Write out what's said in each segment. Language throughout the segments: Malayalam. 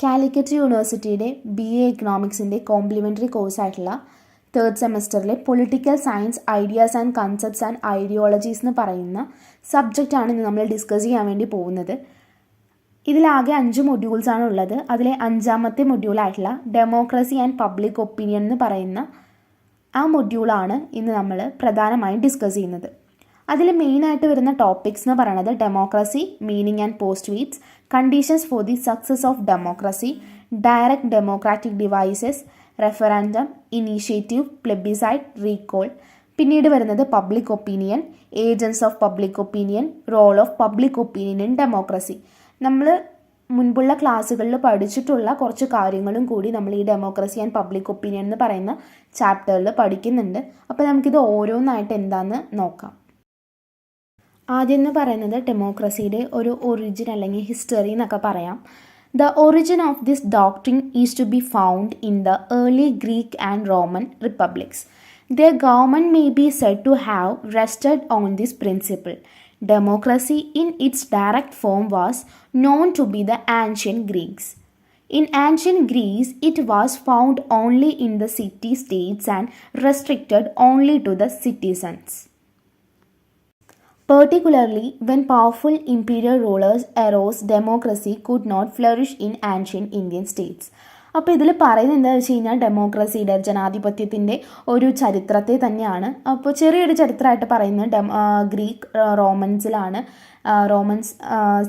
കാലിക്കറ്റ് യൂണിവേഴ്സിറ്റിയുടെ BA എക്കണോമിക്സിൻ്റെ കോംപ്ലിമെൻ്ററി കോഴ്സായിട്ടുള്ള തേർഡ് സെമസ്റ്ററിലെ political science ideas and concepts and ideologies എന്ന് പറയുന്ന സബ്ജക്റ്റാണ് ഇന്ന് നമ്മൾ ഡിസ്കസ് ചെയ്യാൻ വേണ്ടി പോകുന്നത്. ഇതിലാകെ 5 മൊഡ്യൂൾസാണ് ഉള്ളത്. അതിലെ 5ാമത്തെ മൊഡ്യൂളായിട്ടുള്ള ഡെമോക്രസി ആൻഡ് പബ്ലിക് ഒപ്പീനിയൻ എന്ന് പറയുന്ന ആ മൊഡ്യൂളാണ് ഇന്ന് നമ്മൾ പ്രധാനമായും ഡിസ്കസ് ചെയ്യുന്നത്. അതിൽ മെയിനായിട്ട് വരുന്ന ടോപ്പിക്സ് എന്ന് പറയുന്നത് democracy, meaning and post wheats, conditions for the success of democracy, direct democratic devices, referendum, initiative, plebiscite, recall. പിന്നീട് വരുന്നത് public opinion, agents of public opinion, role of public opinion in democracy. നമ്മൾ മുൻപുള്ള ക്ലാസ്സുകളിൽ പഠിച്ചിട്ടുള്ള കുറച്ച് കാര്യങ്ങളും കൂടി നമ്മൾ ഈ ഡെമോക്രസി ആൻഡ് പബ്ലിക് ഒപ്പീനിയൻ എന്ന് പറയുന്ന ചാപ്റ്ററിൽ പഠിക്കുന്നുണ്ട്. അപ്പോൾ നമുക്കിത് ഓരോന്നായിട്ട് എന്താണെന്ന് നോക്കാം. ആദ്യം എന്ന് പറയുന്നത് ഡെമോക്രസിയുടെ ഒരു ഒറിജിൻ അല്ലെങ്കിൽ ഹിസ്റ്ററി എന്നൊക്കെ പറയാം. The origin of this doctrine is to be found in the early Greek and Roman republics. Their government may be said to have rested on this principle. Democracy in its direct form was known to be the ancient Greeks. In ancient Greece, it was found only in the city-states and restricted only to the citizens. Particularly when powerful imperial rulers arose, democracy could not flourish in ancient Indian states. അപ്പോൾ ഇതിൽ പറയുന്നത് എന്താണെന്ന് വെച്ച് കഴിഞ്ഞാൽ ഡെമോക്രസിയുടെ ജനാധിപത്യത്തിൻ്റെ ഒരു ചരിത്രത്തെ തന്നെയാണ്. അപ്പോൾ ചെറിയൊരു ചരിത്രമായിട്ട് പറയുന്നത് ഗ്രീക്ക് റോമൻസ്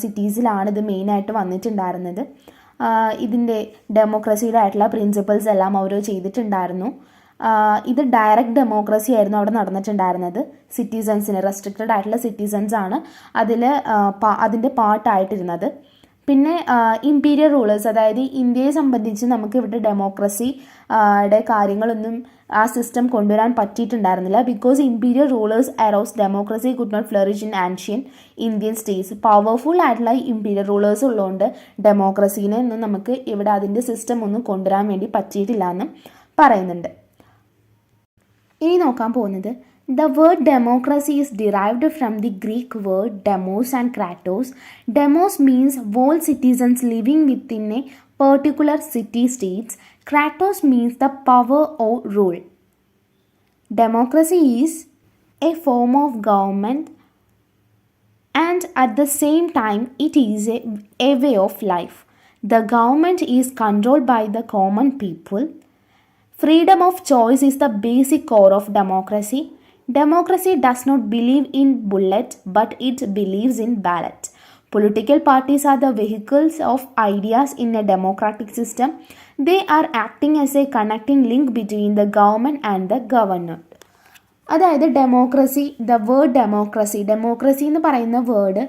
സിറ്റീസിലാണ് ഇത് മെയിനായിട്ട് വന്നിട്ടുണ്ടായിരുന്നത്. ഇതിൻ്റെ ഡെമോക്രസിയുടെ ആയിട്ടുള്ള പ്രിൻസിപ്പിൾസ് എല്ലാം അവർ ചെയ്തിട്ടുണ്ടായിരുന്നു. ഇത് ഡയറക്റ്റ് ഡെമോക്രസി ആയിരുന്നു അവിടെ നടന്നിട്ടുണ്ടായിരുന്നത്. സിറ്റിസൺസിന് റെസ്ട്രിക്റ്റഡ് ആയിട്ടുള്ള സിറ്റിസൺസ് ആണ് അതിൻ്റെ പാർട്ടായിട്ടിരുന്നത്. പിന്നെ ഇമ്പീരിയൽ റൂളേഴ്സ്, അതായത് ഇന്ത്യയെ സംബന്ധിച്ച് നമുക്ക് ഇവിടെ ഡെമോക്രസിയുടെ കാര്യങ്ങളൊന്നും ആ സിസ്റ്റം കൊണ്ടുവരാൻ പറ്റിയിട്ടുണ്ടായിരുന്നില്ല. Because imperial rulers arose democracy could not flourish in ancient Indian states. Powerful ആയിട്ടുള്ള ഇമ്പീരിയൽ റൂളേഴ്സ് ഉള്ളതുകൊണ്ട് ഡെമോക്രസീനെ ഒന്നും നമുക്ക് ഇവിടെ അതിൻ്റെ സിസ്റ്റം ഒന്നും കൊണ്ടുവരാൻ വേണ്ടി പറ്റിയിട്ടില്ല എന്നും പറയുന്നുണ്ട്. ഇനി നോക്കാൻ പോകുന്നത് The word democracy is derived from the Greek word demos and kratos. Demos means all citizens living within a particular city-states. Kratos means the power or rule. Democracy is a form of government and at the same time it is a way of life. The government is controlled by the common people. Freedom of choice is the basic core of democracy. Democracy does not believe in bullet, but it believes in ballot. Political parties are the vehicles of ideas in a democratic system. They are acting as a connecting link between the government and the governed. അതായത് ഡെമോക്രസി എന്ന് പറയുന്ന വേർഡ്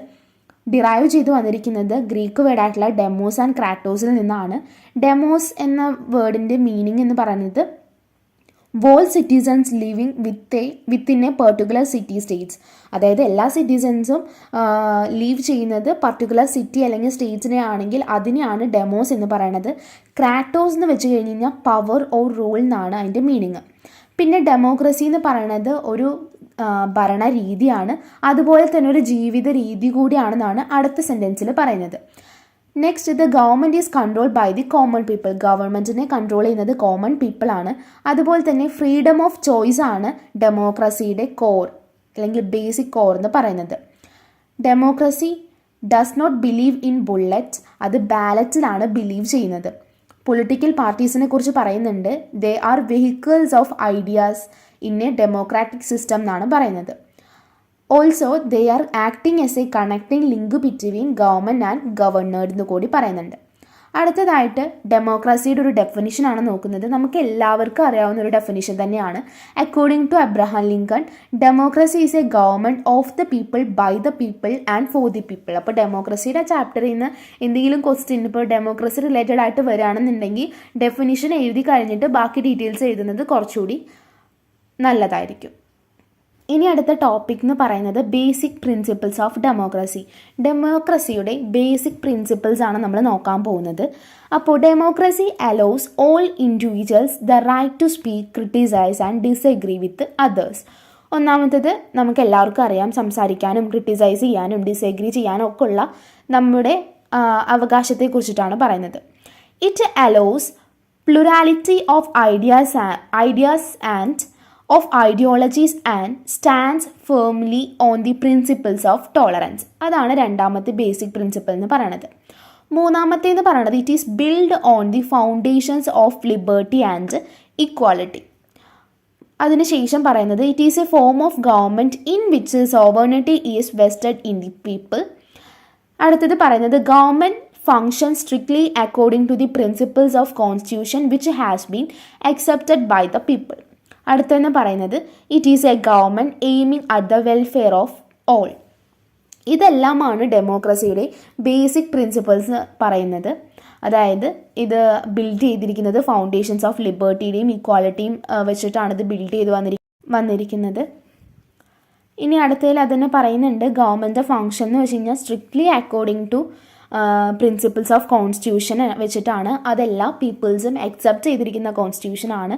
ഡിറൈവ് ചെയ്ത് വന്നിരിക്കുന്നത് ഗ്രീക്ക് വേർഡായിട്ടുള്ള ഡെമോസ് ആൻഡ് ക്രാറ്റോസിൽ നിന്നാണ്. ഡെമോസ് എന്ന വേർഡിൻ്റെ മീനിങ് എന്ന് പറയുന്നത് all citizens living within a particular city states. അതായത് എല്ലാ സിറ്റിസൻസും ലീവ് ചെയ്യുന്നത് പർട്ടിക്കുലർ സിറ്റി അല്ലെങ്കിൽ സ്റ്റേറ്റ്സിനെ ആണെങ്കിൽ അതിനെയാണ് ഡെമോസ് എന്ന് പറയുന്നത്. ക്രാറ്റോസ് എന്ന് വെച്ച് കഴിഞ്ഞ് കഴിഞ്ഞാൽ പവർ ഓർ റൂൾ എന്നാണ് അതിൻ്റെ മീനിങ്. പിന്നെ ഡെമോക്രസി എന്ന് പറയുന്നത് ഒരു ഭരണരീതിയാണ്, അതുപോലെ തന്നെ ഒരു ജീവിത രീതി കൂടിയാണെന്നാണ് അടുത്ത സെൻറ്റൻസിൽ പറയുന്നത്. Next, the government is controlled by the common people. ഗവൺമെൻറ്റിനെ കൺട്രോൾ ചെയ്യുന്നത് കോമൺ പീപ്പിളാണ്. അതുപോലെ തന്നെ ഫ്രീഡം ഓഫ് ചോയ്സ് ആണ് ഡെമോക്രസിയുടെ കോർ അല്ലെങ്കിൽ ബേസിക് കോർ എന്ന് പറയുന്നത്. Democracy does not believe in bullet, അത് ബാലറ്റിലാണ് ബിലീവ് ചെയ്യുന്നത്. പൊളിറ്റിക്കൽ പാർട്ടീസിനെ കുറിച്ച് പറയുന്നുണ്ട്, they are vehicles of ideas in a democratic system എന്നാണ് പറയുന്നത്. Also they are acting as a connecting link between government and governed എന്ന് കൂടി പറയുന്നുണ്ട്. അടുത്തതായിട്ട് ഡെമോക്രസിയുടെ ഒരു ഡെഫിനിഷനാണ് നോക്കുന്നത്. നമുക്ക് എല്ലാവർക്കും അറിയാവുന്ന ഒരു ഡെഫിനിഷൻ തന്നെയാണ്. According to Abraham Lincoln, democracy is a government of the people, by the people and for the people. അപ്പോൾ ഡെമോക്രസിയുടെ ചാപ്റ്ററിൽ നിന്ന് എന്തെങ്കിലും ക്വസ്റ്റ്യൻ ഇപ്പോൾ ഡെമോക്രസി റിലേറ്റഡ് ആയിട്ട് വരികയാണെന്നുണ്ടെങ്കിൽ ഡെഫിനിഷൻ എഴുതി കഴിഞ്ഞിട്ട് ബാക്കി ഡീറ്റെയിൽസ് എഴുതുന്നത് കുറച്ചുകൂടി നല്ലതായിരിക്കും. ഇനി അടുത്ത ടോപ്പിക് എന്ന് പറയുന്നത് ബേസിക് പ്രിൻസിപ്പിൾസ് ഓഫ് ഡെമോക്രസി. ഡെമോക്രസിയുടെ ബേസിക് പ്രിൻസിപ്പിൾസ് ആണ് നമ്മൾ നോക്കാൻ പോകുന്നത്. അപ്പോൾ democracy allows all individuals the right to speak, criticise and disagree with others. ഒന്നാമത്തേത് നമുക്ക് എല്ലാവർക്കും അറിയാം, സംസാരിക്കാനും ക്രിട്ടിസൈസ് ചെയ്യാനും ഡിസഗ്രി ചെയ്യാനും ഒക്കെ ഉള്ള നമ്മുടെ അവകാശത്തെക്കുറിച്ചിട്ടാണ് പറയുന്നത്. It allows plurality of ideas and of ideologies and stands firmly on the principles of tolerance. അതാണ് രണ്ടാമത്തെ ബേസിക് പ്രിൻസിപ്പിൾ എന്ന് പറയുന്നത്. മൂന്നാമത്തേന്ന് പറയുന്നത് it is build on the foundations of liberty and equality. അതിനുശേഷം പറയുന്നത് it is A form of government in which sovereignty is vested in the people. അടുത്തത് പറയുന്നത് government function strictly according to the principles of constitution which has been accepted by the people. അടുത്തെന്ന് പറയുന്നത് it is a government aiming at the welfare of all. ഇതെല്ലാമാണ് ഡെമോക്രസിയുടെ ബേസിക് പ്രിൻസിപ്പിൾസ് പറയുന്നത്. അതായത് ഇത് ബിൽഡ് ചെയ്തിരിക്കുന്നത് ഫൗണ്ടേഷൻസ് ഓഫ് ലിബർട്ടിയുടെയും ഇക്വാലിറ്റിയും വെച്ചിട്ടാണ് ഇത് ബിൽഡ് ചെയ്ത് വന്നിരിക്കുന്നത്. ഇനി അടുത്തതിൽ അതിന് പറയുന്നുണ്ട് ഗവൺമെൻറ് ഫങ്ഷൻ എന്ന് വെച്ച് കഴിഞ്ഞാൽ strictly according to principles of constitution വെച്ചിട്ടാണ്. അതെല്ലാ പീപ്പിൾസും അക്സെപ്റ്റ് ചെയ്തിരിക്കുന്ന കോൺസ്റ്റിറ്റ്യൂഷനാണ്.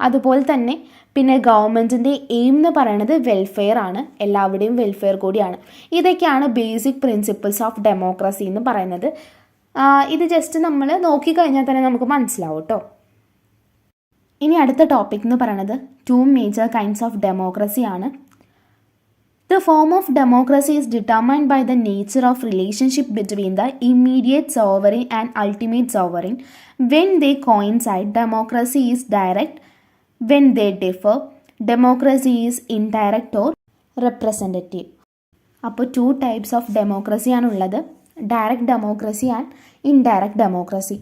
അതുപോലെ തന്നെ പിന്നെ ഗവൺമെൻറ്റിൻ്റെ എയിം എന്ന് പറയുന്നത് വെൽഫെയർ ആണ്, എല്ലാവരുടെയും വെൽഫെയർ കൂടിയാണ്. ഇതൊക്കെയാണ് ബേസിക് പ്രിൻസിപ്പിൾസ് ഓഫ് ഡെമോക്രസി എന്ന് പറയുന്നത്. ഇത് ജസ്റ്റ് നമ്മൾ നോക്കിക്കഴിഞ്ഞാൽ തന്നെ നമുക്ക് മനസ്സിലാവും കേട്ടോ. ഇനി അടുത്ത ടോപ്പിക് എന്ന് പറയുന്നത് 2 മേജർ കൈൻഡ്സ് ഓഫ് ഡെമോക്രസി ആണ്. The form of democracy is determined by the nature of relationship between the immediate sovereign and ultimate sovereign. When they coincide, democracy is direct. When they differ, democracy is indirect or representative. അപ്പോൾ 2 types of democracy ആണുള്ളത്, direct democracy and indirect democracy.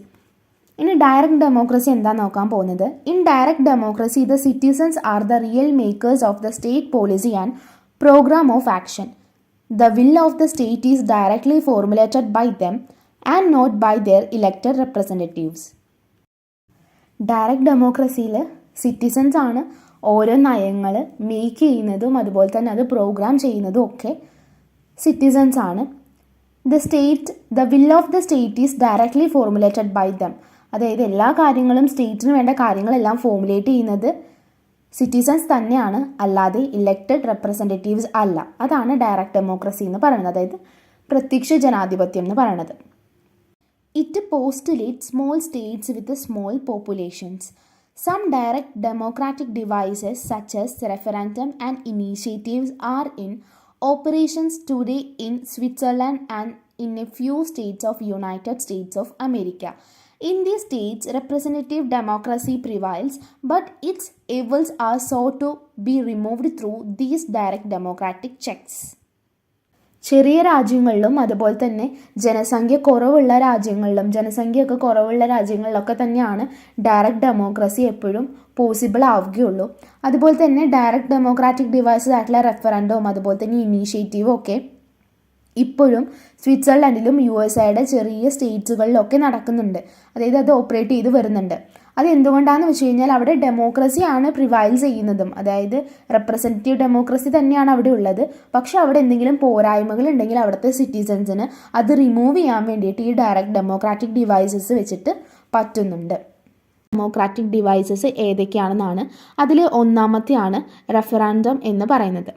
ഇനി ഡയറക്റ്റ് ഡെമോക്രസി എന്താ നോക്കാൻ പോകുന്നത്. In direct democracy the citizens are the real makers of the state policy and program of action. The will of the state is directly formulated by them and not by their elected representatives. Direct ഡെമോക്രസിയിൽ സിറ്റിസൺസ് ആണ് ഓരോ നയങ്ങൾ മേക്ക് ചെയ്യുന്നതും അതുപോലെ തന്നെ അത് പ്രോഗ്രാം ചെയ്യുന്നതും ഒക്കെ സിറ്റിസൺസ് ആണ്. The will of the state is directly formulated by them. അതായത് എല്ലാ കാര്യങ്ങളും സ്റ്റേറ്റിന് വേണ്ട കാര്യങ്ങളെല്ലാം ഫോർമുലേറ്റ് ചെയ്യുന്നത് സിറ്റിസൺസ് തന്നെയാണ്, അല്ലാതെ ഇലക്റ്റഡ് റെപ്രസെൻറ്റേറ്റീവ്സ് അല്ല. അതാണ് ഡയറക്റ്റ് ഡെമോക്രസി എന്ന് പറയുന്നത്, അതായത് പ്രത്യക്ഷ ജനാധിപത്യം എന്ന് പറയുന്നത്. It postulate small states with small populations. Some direct democratic devices such as referendum and initiatives are in operations today in Switzerland and in a few states of United States of America. In these states, representative democracy prevails, but its evils are sought to be removed through these direct democratic checks. ചെറിയ രാജ്യങ്ങളിലും അതുപോലെ തന്നെ ജനസംഖ്യയൊക്കെ കുറവുള്ള രാജ്യങ്ങളിലൊക്കെ തന്നെയാണ് ഡയറക്റ്റ് ഡെമോക്രസി എപ്പോഴും പോസിബിൾ ആവുകയുള്ളൂ. അതുപോലെ തന്നെ ഡയറക്റ്റ് ഡെമോക്രാറ്റിക് ഡിവൈസസ് ആയിട്ടുള്ള റെഫറൻഡവും അതുപോലെ തന്നെ ഇനീഷ്യേറ്റീവും ഒക്കെ ഇപ്പോഴും സ്വിറ്റ്സർലൻഡിലും USA ചെറിയ സ്റ്റേറ്റ്സുകളിലൊക്കെ നടക്കുന്നുണ്ട്. അതായത് അത് ഓപ്പറേറ്റ് ചെയ്ത് വരുന്നുണ്ട്. അത് എന്തുകൊണ്ടാണെന്ന് വെച്ച് കഴിഞ്ഞാൽ അവിടെ ഡെമോക്രസിയാണ് പ്രിവൈൽ ചെയ്യുന്നതും, അതായത് റെപ്രസെൻറ്റേറ്റീവ് ഡെമോക്രസി തന്നെയാണ് അവിടെ ഉള്ളത്. പക്ഷെ അവിടെ എന്തെങ്കിലും പോരായ്മകൾ ഉണ്ടെങ്കിൽ അവിടുത്തെ സിറ്റിസൺസിന് അത് റിമൂവ് ചെയ്യാൻ വേണ്ടിയിട്ട് ഈ ഡയറക്റ്റ് ഡെമോക്രാറ്റിക് ഡിവൈസസ് വെച്ചിട്ട് പറ്റുന്നുണ്ട്. ഡെമോക്രാറ്റിക് ഡിവൈസസ് ഏതൊക്കെയാണെന്നാണ് അതിൽ ഒന്നാമത്തെയാണ് റെഫറൻഡം എന്ന് പറയുന്നത്.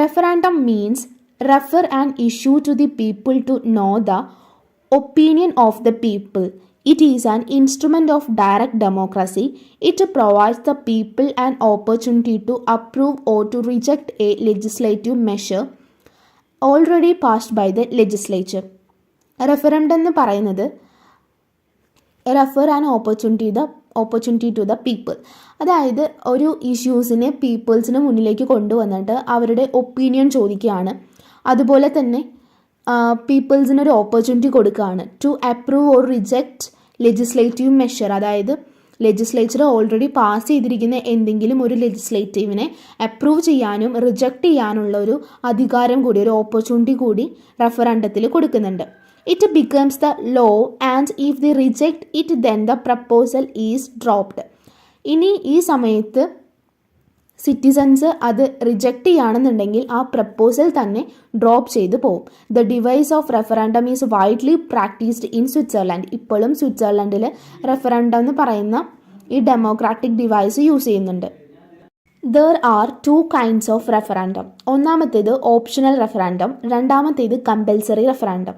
Referendum means refer an issue to the people to know the opinion of the people. It is an instrument of direct democracy. It provides the people an opportunity to approve or to reject a legislative measure already passed by the legislature. Referendum എന്ന് പറയുന്നത് refer an opportunity to the people. അതായത് ഒരു ഇഷ്യൂസിനെ പീപ്പിൾസിന് മുന്നിലേക്ക് കൊണ്ടുവന്നിട്ട് അവരുടെ ഒപ്പീനിയൻ ചോദിക്കുകയാണ്. അതുപോലെ തന്നെ പീപ്പിൾസിനൊരു ഓപ്പർച്യൂണിറ്റി കൊടുക്കുകയാണ് to approve or reject legislative measure. അതായത് ലെജിസ്ലേച്ചർ ഓൾറെഡി പാസ് ചെയ്തിരിക്കുന്ന എന്തെങ്കിലും ഒരു ലെജിസ്ലേറ്റീവിനെ അപ്രൂവ് ചെയ്യാനും റിജക്റ്റ് ചെയ്യാനുള്ള ഒരു അധികാരം കൂടി, ഒരു ഓപ്പർച്യൂണിറ്റി കൂടി റെഫറൻഡത്തിൽ കൊടുക്കുന്നുണ്ട്. It becomes the law and if the reject it then the proposal is dropped. ഇനി ഈ സമയത്ത് സിറ്റിസൺസ് അത് റിജക്റ്റ് ചെയ്യുകയാണെന്നുണ്ടെങ്കിൽ ആ പ്രപ്പോസൽ തന്നെ ഡ്രോപ്പ് ചെയ്ത് പോകും. The device of referendum is widely practised in Switzerland. ഇപ്പോഴും സ്വിറ്റ്സർലൻഡിൽ റെഫറൻഡം എന്ന് പറയുന്ന ഈ ഡെമോക്രാറ്റിക് ഡിവൈസ് യൂസ് ചെയ്യുന്നുണ്ട്. There are 2 kinds of referendum. ഒന്നാമത്തേത് ഓപ്ഷണൽ റെഫറൻഡം, രണ്ടാമത്തേത് compulsory referendum.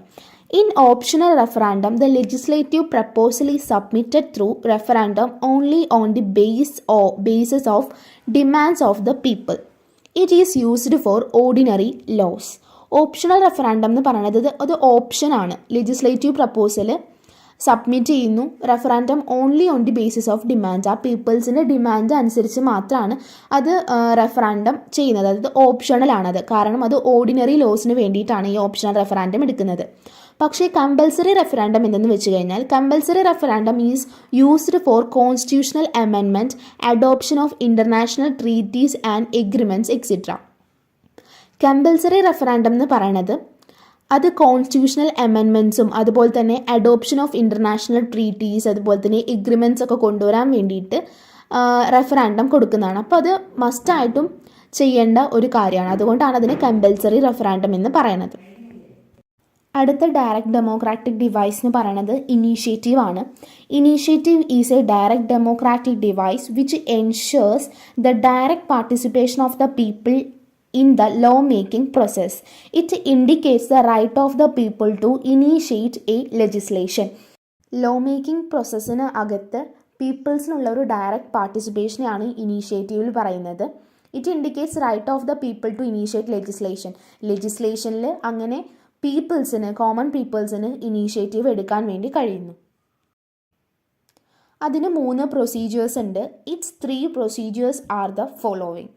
In optional referendum, the legislative proposal is submitted through referendum only on the basis of demands of the people. It is used for ordinary laws. Optional referendum എന്ന് പറയുന്നത് അത് ഓപ്ഷനാണ്. ലെജിസ്ലേറ്റീവ് പ്രപ്പോസൽ സബ്മിറ്റ് ചെയ്യുന്നു, referendum only on the basis of demand. ആ പീപ്പിൾസിൻ്റെ ഡിമാൻഡ് അനുസരിച്ച് മാത്രമാണ് അത് റെഫറാൻഡം ചെയ്യുന്നത്. അതായത് ഓപ്ഷണലാണത്, കാരണം അത് ഓർഡിനറി ലോസിന് വേണ്ടിയിട്ടാണ് ഈ ഓപ്ഷണൽ റെഫറാൻഡം എടുക്കുന്നത്. പക്ഷേ കമ്പൽസറി റെഫറാൻഡം എന്തെന്ന് വെച്ച് കഴിഞ്ഞാൽ, compulsory referendum is used for constitutional amendment, adoption of international treaties and agreements etcetera. Compulsory referendum എന്ന് പറയുന്നത് അത് കോൺസ്റ്റിറ്റ്യൂഷണൽ അമെൻമെൻറ്റ്സും അതുപോലെ തന്നെ അഡോപ്ഷൻ ഓഫ് ഇൻ്റർനാഷണൽ ട്രീറ്റീസ് അതുപോലെ തന്നെ എഗ്രിമെൻറ്റ്സ് ഒക്കെ കൊണ്ടുവരാൻ വേണ്ടിയിട്ട് റെഫറാൻഡം കൊടുക്കുന്നതാണ്. അപ്പോൾ അത് മസ്റ്റായിട്ടും ചെയ്യേണ്ട ഒരു കാര്യമാണ്. അതുകൊണ്ടാണ് അതിനെ കമ്പൽസറി റെഫറാൻഡം എന്ന് പറയുന്നത്. അടുത്ത ഡയറക്റ്റ് ഡെമോക്രാറ്റിക് ഡിവൈസ് എന്ന് പറയുന്നത് ഇനീഷ്യേറ്റീവ് ആണ്. Initiative is A direct democratic device which ensures the direct participation of the people in the law-making process. It indicates the right of the people to initiate a legislation. Law-making processന് അകത്ത് പീപ്പിൾസിനുള്ള ഒരു ഡയറക്റ്റ് പാർട്ടിസിപ്പേഷനെയാണ് ഇനീഷ്യേറ്റീവിൽ പറയുന്നത്. It indicates right of the people to initiate legislation. ലെജിസ്ലേഷനിൽ അങ്ങനെ പീപ്പിൾസിന്, കോമൺ പീപ്പിൾസിന് ഇനീഷ്യേറ്റീവ് എടുക്കാൻ വേണ്ടി കഴിയുന്നു. അതിന് 3 പ്രൊസീജിയേഴ്സ് ഉണ്ട്. It's 3 procedures are the following.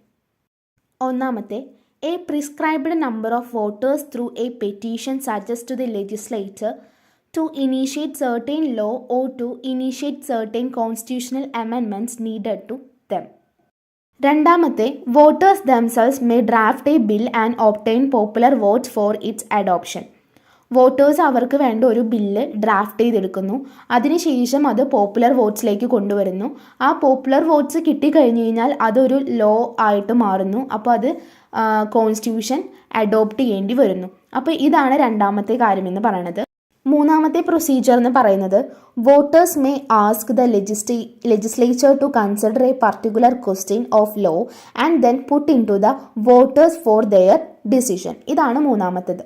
ഒന്നാമത്തെ, a prescribed number of voters through a petition suggest to the legislature to initiate certain law or to initiate certain constitutional amendments needed to them. രണ്ടാമത്തെ, voters themselves may draft a bill and obtain popular votes for its adoption. Voters അവർക്ക് വേണ്ട ഒരു ബില്ല് ഡ്രാഫ്റ്റ് ചെയ്തെടുക്കുന്നു, അതിനുശേഷം അത് പോപ്പുലർ വോട്ട്സിലേക്ക് കൊണ്ടുവരുന്നു. ആ പോപ്പുലർ വോട്ട്സ് കിട്ടിക്കഴിഞ്ഞ് കഴിഞ്ഞാൽ അതൊരു ലോ ആയിട്ട് മാറുന്നു. അപ്പോൾ അത് കോൺസ്റ്റിറ്റ്യൂഷൻ അഡോപ്റ്റ് ചെയ്യേണ്ടി വരുന്നു. അപ്പോൾ ഇതാണ് രണ്ടാമത്തെ കാര്യമെന്ന് പറയുന്നത്. മൂന്നാമത്തെ പ്രൊസീജിയർ എന്ന് പറയുന്നത്, voters may ask the legislature to consider a particular question of law and then put in to the voters for their decision. ഇതാണ് മൂന്നാമത്തേത്.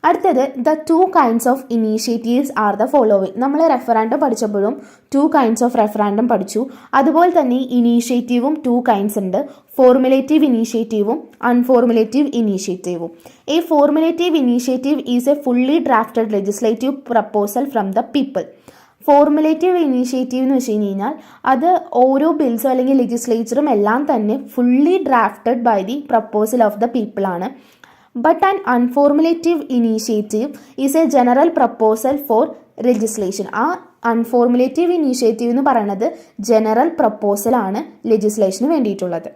അടുത്തത്, the 2 kinds of initiatives are the following. നമ്മൾ റെഫറാൻഡം പഠിച്ചപ്പോഴും 2 kinds ഓഫ് റെഫറാൻഡം പഠിച്ചു. അതുപോലെ തന്നെ ഇനീഷ്യേറ്റീവും 2 kinds ഉണ്ട്. ഫോർമുലേറ്റീവ് ഇനീഷ്യേറ്റീവും അൺഫോർമുലേറ്റീവ് ഇനീഷ്യേറ്റീവും. A formulative initiative is a fully drafted legislative proposal from the people. Formulative initiative എന്ന് വെച്ച് കഴിഞ്ഞാൽ അത് ഓരോ ബിൽസോ അല്ലെങ്കിൽ ലെജിസ്ലേച്ചറും എല്ലാം തന്നെ fully drafted by the proposal of the people ആണ്. But an unformulative initiative is a general proposal for legislation. ആ അൺഫോർമുലേറ്റീവ് ഇനീഷ്യേറ്റീവ് എന്ന് പറയുന്നത് ജനറൽ പ്രപ്പോസലാണ് ലെജിസ്ലേഷന് വേണ്ടിയിട്ടുള്ളത്.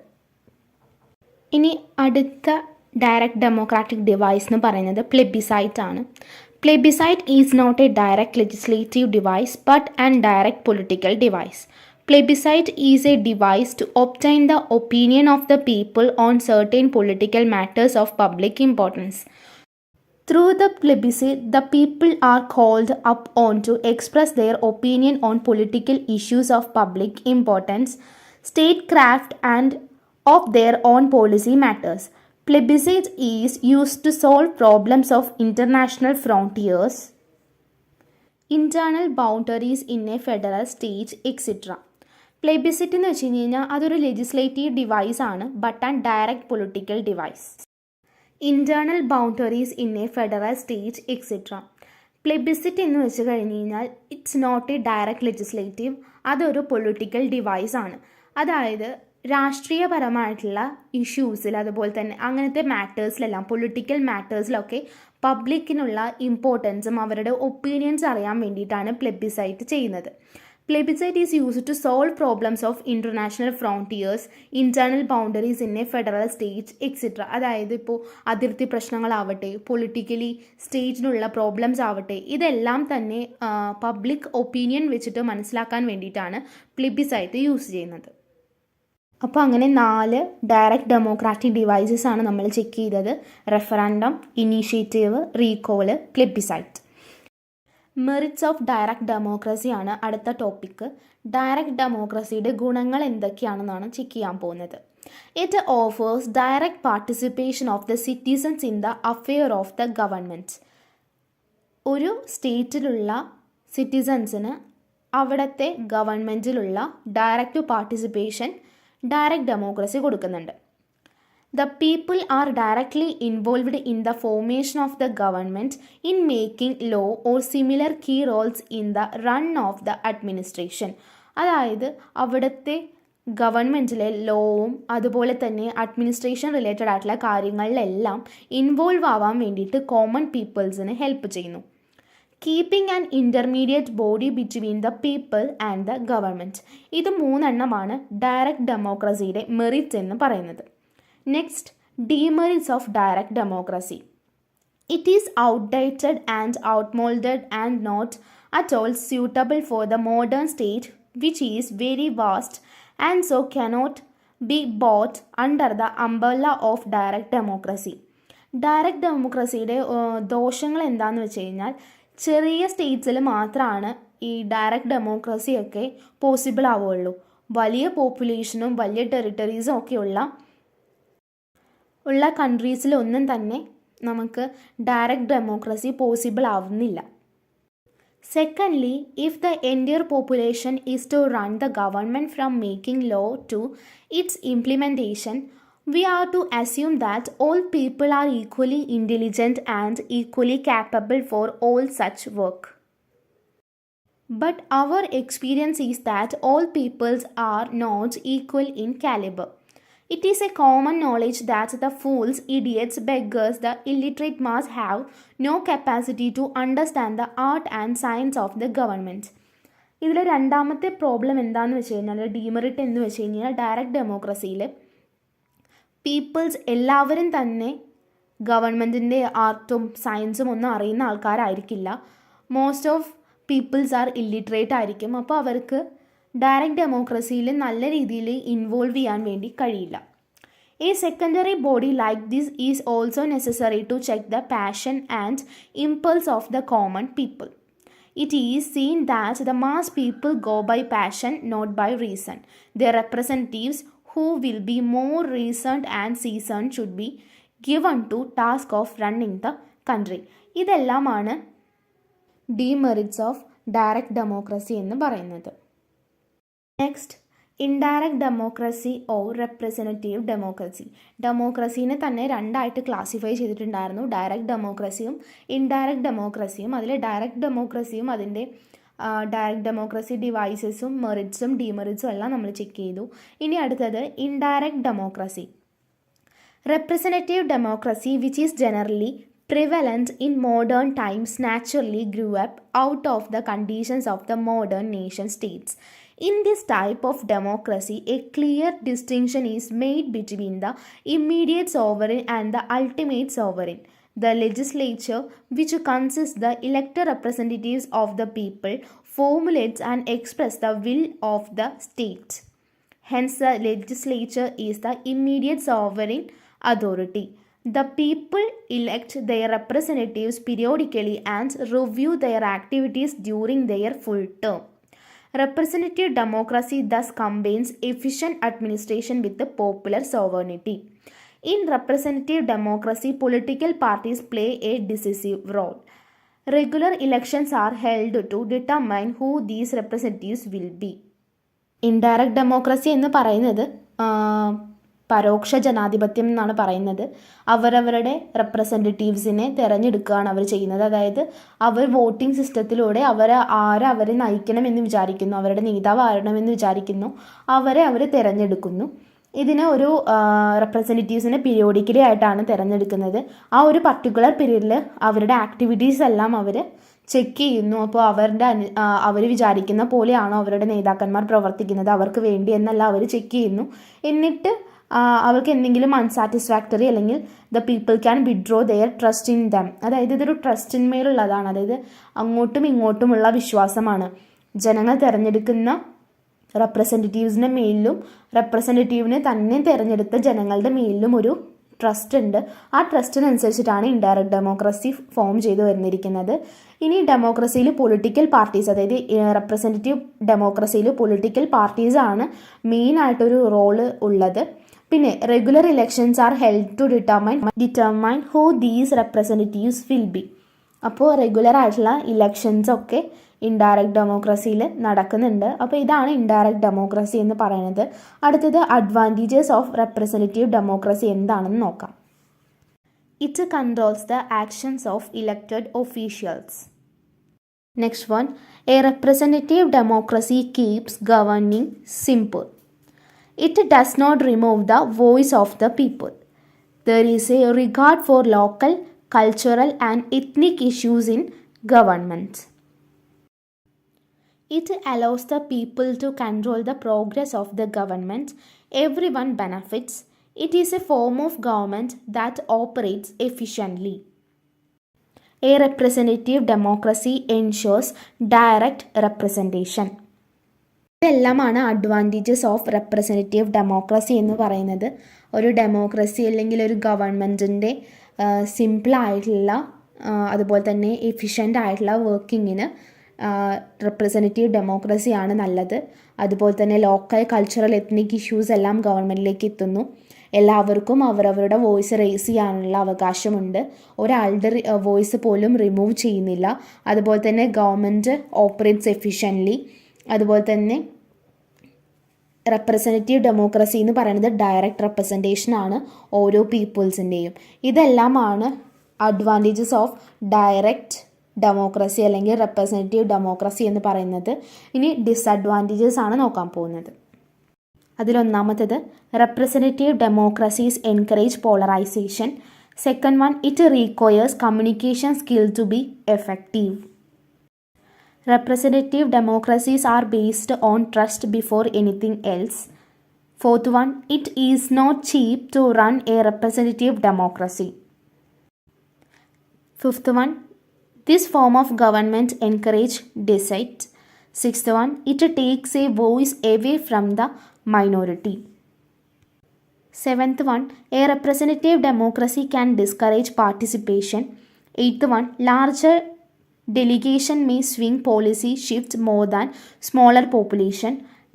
ഇനി അടുത്ത ഡയറക്റ്റ് ഡെമോക്രാറ്റിക് ഡിവൈസ് എന്ന് പറയുന്നത് പ്ലെബിസൈറ്റ് ആണ്. Plebiscite is not a direct legislative device but an direct political device. Plebiscite is a device to obtain the opinion of the people on certain political matters of public importance. Through the plebiscite, the people are called upon to express their opinion on political issues of public importance, statecraft, and of their own policy matters. Plebiscite is used to solve problems of international frontiers, internal boundaries in a federal state, etc. Plebiscite എന്ന് വെച്ച് കഴിഞ്ഞാൽ അതൊരു ലെജിസ്ലേറ്റീവ് ഡിവൈസ് ആണ്, but and direct political device. Internal boundaries in a federal state etcetera. Plebiscite എന്ന് വെച്ച് കഴിഞ്ഞ് കഴിഞ്ഞാൽ it's not a direct legislative, അതൊരു പൊളിറ്റിക്കൽ ഡിവൈസ് ആണ്. അതായത് രാഷ്ട്രീയപരമായിട്ടുള്ള ഇഷ്യൂസിൽ അതുപോലെ തന്നെ അങ്ങനത്തെ മാറ്റേഴ്സിലെല്ലാം പൊളിറ്റിക്കൽ മാറ്റേഴ്സിലൊക്കെ പബ്ലിക്കിനുള്ള ഇമ്പോർട്ടൻസും അവരുടെ ഒപ്പീനിയൻസ് അറിയാൻ വേണ്ടിയിട്ടാണ് പ്ലെബിസൈറ്റ് ചെയ്യുന്നത്. Plebiscite is used to solve problems of international frontiers, internal boundaries in a federal state, etc. അതായത് ഇപ്പോൾ അതിർത്തി പ്രശ്നങ്ങളാവട്ടെ, പൊളിറ്റിക്കലി സ്റ്റേറ്റിനുള്ള പ്രോബ്ലംസ് ആവട്ടെ, ഇതെല്ലാം തന്നെ പബ്ലിക് ഒപ്പീനിയൻ വെച്ചിട്ട് മനസ്സിലാക്കാൻ വേണ്ടിയിട്ടാണ് പ്ലെബിസൈറ്റ് യൂസ് ചെയ്യുന്നത്. അപ്പോൾ അങ്ങനെ 4 ഡയറക്റ്റ് ഡെമോക്രാറ്റിക് ഡിവൈസസ് ആണ് നമ്മൾ ചെക്ക് ചെയ്തത്: referendum, initiative, recall, plebiscite. Merits of direct democracy ആണ് അടുത്ത ടോപ്പിക്ക്. ഡയറക്റ്റ് ഡെമോക്രസിയുടെ ഗുണങ്ങൾ എന്തൊക്കെയാണെന്നാണ് ചെക്ക് ചെയ്യാൻ പോകുന്നത്. It offers direct participation of the citizens in the affair of the government. ഒരു സ്റ്റേറ്റിലുള്ള സിറ്റിസൺസിന് അവിടുത്തെ ഗവൺമെൻറ്റിലുള്ള ഡയറക്റ്റ് പാർട്ടിസിപ്പേഷൻ, ഡയറക്റ്റ് ഡെമോക്രസി കൊടുക്കുന്നുണ്ട്. The people are directly involved in the formation of the government, in making law or similar key roles in the run of the administration. അതായത് അവിടുത്തെ ഗവൺമെൻറ്റിലെ ലോവും അതുപോലെ തന്നെ അഡ്മിനിസ്ട്രേഷൻ റിലേറ്റഡ് ആയിട്ടുള്ള കാര്യങ്ങളിലെല്ലാം ഇൻവോൾവ് ആവാൻ വേണ്ടിയിട്ട് കോമൺ പീപ്പിൾസിന് ഹെൽപ്പ് ചെയ്യുന്നു. Keeping an intermediate body between the people and the government. ഇത് 3 എണ്ണമാണ് ഡയറക്റ്റ് ഡെമോക്രസിയുടെ മെറിറ്റ്സ് എന്ന് പറയുന്നത്. Next, demerits of direct democracy. It is outdated and outmoded and not at all suitable for the modern state, which is very vast and so cannot be brought under the umbrella of direct democracy. Direct ഡെമോക്രസിയുടെ ദോഷങ്ങൾ എന്താണെന്ന് വെച്ച് കഴിഞ്ഞാൽ, ചെറിയ സ്റ്റേറ്റ്സിൽ മാത്രമാണ് ഈ ഡയറക്റ്റ് ഡെമോക്രസിയൊക്കെ പോസിബിൾ ആവുകയുള്ളൂ. വലിയ പോപ്പുലേഷനും വലിയ ടെറിട്ടറീസും ഒക്കെയുള്ള കൺട്രീസിലൊന്നും തന്നെ നമുക്ക് ഡയറക്റ്റ് ഡെമോക്രസി പോസിബിൾ ആവുന്നില്ല. Secondly, if the entire population is to run the government from making law to its implementation, we are to assume that all people are equally intelligent and equally capable for all such work. But our experience is that all peoples are not equal in caliber. It is a common knowledge that the fools, idiots, beggars, the illiterate mass have no capacity to understand the art and science of the government. ഇതിൽ രണ്ടാമത്തെ പ്രോബ്ലം എന്താണെന്ന് വെച്ച് കഴിഞ്ഞാൽ, ഡീമെറിറ്റ് എന്ന് വെച്ച് കഴിഞ്ഞാൽ, ഡയറക്റ്റ് ഡെമോക്രസിയിൽ പീപ്പിൾസ് എല്ലാവരും തന്നെ ഗവൺമെൻറ്റിൻ്റെ ആർട്ടും സയൻസും ഒന്നും അറിയുന്ന ആൾക്കാരായിരിക്കില്ല. Most of peoples are illiterate ആയിരിക്കും. അപ്പോൾ അവർക്ക് ഡയറക്റ്റ് ഡെമോക്രസിയിൽ നല്ല രീതിയിൽ ഇൻവോൾവ് ചെയ്യാൻ വേണ്ടി കഴിയില്ല. A secondary body like this is also necessary to check the passion and impulse of the common people. It is seen that the mass people go by passion, not by reason. Their representatives, who will be more reasoned and seasoned, should be given to task of running the country. ഇതെല്ലാമാണ് ഡീമെറിറ്റ്സ് ഓഫ് ഡയറക്റ്റ് ഡെമോക്രസി എന്ന് പറയുന്നത്. Next, indirect democracy or representative democracy. ഡെമോക്രസീനെ തന്നെ രണ്ടായിട്ട് ക്ലാസിഫൈ ചെയ്തിട്ടുണ്ടായിരുന്നു, ഡയറക്റ്റ് ഡെമോക്രസിയും ഇൻഡയറക്റ്റ് ഡെമോക്രസിയും. അതിൽ ഡയറക്റ്റ് ഡെമോക്രസിയും അതിൻ്റെ ഡയറക്റ്റ് ഡെമോക്രസി ഡിവൈസസും മെറിറ്റ്സും ഡീമെറിറ്റ്സും എല്ലാം നമ്മൾ ചെക്ക് ചെയ്തു. ഇനി അടുത്തത് indirect democracy. Representative democracy, which is generally prevalent in modern times, naturally grew up out of the conditions of the modern nation states. In this type of democracy, a clear distinction is made between the immediate sovereign and the ultimate sovereign. The legislature, which consists the elected representatives of the people, formulates and expresses the will of the state. Hence, the legislature is the immediate sovereign authority. The people elect their representatives periodically and review their activities during their full term. Representative democracy thus combines efficient administration with the popular sovereignty. In representative democracy, political parties play a decisive role. Regular elections are held to determine who these representatives will be. Indirect democracy എന്ന് പറയുന്നത് പരോക്ഷ ജനാധിപത്യം എന്നാണ് പറയുന്നത്. അവരവരുടെ റെപ്രസെൻറ്റേറ്റീവ്സിനെ തിരഞ്ഞെടുക്കുകയാണ് അവർ ചെയ്യുന്നത്. അതായത് അവർ വോട്ടിംഗ് സിസ്റ്റത്തിലൂടെ അവരെ നയിക്കണമെന്ന് വിചാരിക്കുന്നു, അവരുടെ നേതാവ് ആരണമെന്ന് വിചാരിക്കുന്നു, അവരെ അവർ തിരഞ്ഞെടുക്കുന്നു. ഇതിന് ഒരു റെപ്രസെൻറ്റേറ്റീവ്സിനെ പീരിയോഡിക്കലി ആയിട്ടാണ് തിരഞ്ഞെടുക്കുന്നത്. ആ ഒരു പർട്ടിക്കുലർ പീരീഡിൽ അവരുടെ ആക്ടിവിറ്റീസ് എല്ലാം അവർ ചെക്ക് ചെയ്യുന്നു. അപ്പോൾ അവർ വിചാരിക്കുന്ന പോലെയാണോ അവരുടെ നേതാക്കന്മാർ പ്രവർത്തിക്കുന്നത്, അവർക്ക് വേണ്ടി എന്നല്ല അവർ ചെക്ക് ചെയ്യുന്നു. എന്നിട്ട് അവർക്ക് എന്തെങ്കിലും അൺസാറ്റിസ്ഫാക്ടറി അല്ലെങ്കിൽ the people can withdraw their trust in them. അതായത് ഇതൊരു ട്രസ്റ്റിന്മേലുള്ളതാണ്. അതായത് അങ്ങോട്ടും ഇങ്ങോട്ടുമുള്ള വിശ്വാസമാണ്. ജനങ്ങൾ തിരഞ്ഞെടുക്കുന്ന റെപ്രസെൻറ്റേറ്റീവ്സിൻ്റെ മേലിലും റെപ്രസെൻറ്റേറ്റീവിനെ തന്നെ തിരഞ്ഞെടുത്ത ജനങ്ങളുടെ മേലിലും ഒരു ട്രസ്റ്റ് ഉണ്ട്. ആ ട്രസ്റ്റിനനുസരിച്ചിട്ടാണ് ഇൻഡയറക്റ്റ് ഡെമോക്രസി ഫോം ചെയ്തു വരുന്നിരിക്കുന്നത്. ഇനി ഡെമോക്രസിയിൽ പൊളിറ്റിക്കൽ പാർട്ടീസ്, അതായത് റെപ്രസെൻറ്റേറ്റീവ് ഡെമോക്രസിയിൽ പൊളിറ്റിക്കൽ പാർട്ടീസാണ് മെയിനായിട്ടൊരു റോള് ഉള്ളത്. പിന്നെ regular elections are held to determine who these representatives will be. അപ്പോൾ റെഗുലർ ആയിട്ടുള്ള ഇലക്ഷൻസൊക്കെ ഇൻഡയറക്റ്റ് ഡെമോക്രസിയിൽ നടക്കുന്നുണ്ട്. അപ്പോൾ ഇതാണ് ഇൻഡയറക്റ്റ് ഡെമോക്രസി എന്ന് പറയുന്നത്. അടുത്തത് അഡ്വാൻറ്റേജസ് ഓഫ് റെപ്രസെൻറ്റേറ്റീവ് ഡെമോക്രസി എന്താണെന്ന് നോക്കാം. It controls the actions of elected officials. Next one, a representative democracy keeps governing simple. It does not remove the voice of the people. There is a regard for local, cultural and ethnic issues in government. It allows the people to control the progress of the government. Everyone benefits. It is a form of government that operates efficiently. A representative democracy ensures direct representation. ഇതെല്ലാമാണ് അഡ്വാൻറ്റേജസ് ഓഫ് റെപ്രസെൻറ്റേറ്റീവ് ഡെമോക്രസി എന്ന് പറയുന്നത്. ഒരു ഡെമോക്രസി അല്ലെങ്കിൽ ഒരു ഗവൺമെൻറ്റിൻ്റെ സിമ്പിളായിട്ടുള്ള അതുപോലെ തന്നെ എഫിഷ്യൻ്റ് ആയിട്ടുള്ള വർക്കിങ്ങിന് റെപ്രസെൻറ്റേറ്റീവ് ഡെമോക്രസിയാണ് നല്ലത്. അതുപോലെ തന്നെ ലോക്കൽ, കൾച്ചറൽ, എത്നിക് ഇഷ്യൂസ് എല്ലാം ഗവൺമെൻറ്റിലേക്ക് എത്തുന്നു. എല്ലാവർക്കും അവരവരുടെ വോയിസ് റേസ് ചെയ്യാനുള്ള അവകാശമുണ്ട്. ഒരാളുടെ വോയിസ് പോലും റിമൂവ് ചെയ്യുന്നില്ല. അതുപോലെ തന്നെ ഗവൺമെൻറ് ഓപ്പറേറ്റ്സ് എഫിഷ്യൻ്റ്ലി. അതുപോലെ തന്നെ റെപ്രസെൻറ്റേറ്റീവ് ഡെമോക്രസി എന്ന് പറയുന്നത് ഡയറക്റ്റ് റെപ്രസെൻറ്റേഷൻ ആണ് ഓരോ പീപ്പിൾസിൻ്റെയും. ഇതെല്ലാമാണ് അഡ്വാൻറ്റേജസ് ഓഫ് ഡയറക്റ്റ് ഡെമോക്രസി അല്ലെങ്കിൽ റെപ്രസെൻറ്റേറ്റീവ് ഡെമോക്രസി എന്ന് പറയുന്നത്. ഇനി ഡിസഡ്വാൻറ്റേജസ് ആണ് നോക്കാൻ പോകുന്നത്. അതിലൊന്നാമത്തേത് representative democracies encourage polarisation. Second one, it requires communication skill to be effective. Representative democracies are based on trust before anything else. Fourth one, it is not cheap to run a representative democracy. Fifth one, this form of government encourage dissent. Sixth one, it takes a voice away from the minority. Seventh one, a representative democracy can discourage participation. Eighth one, larger delegation may swing policy shifts more than smaller population.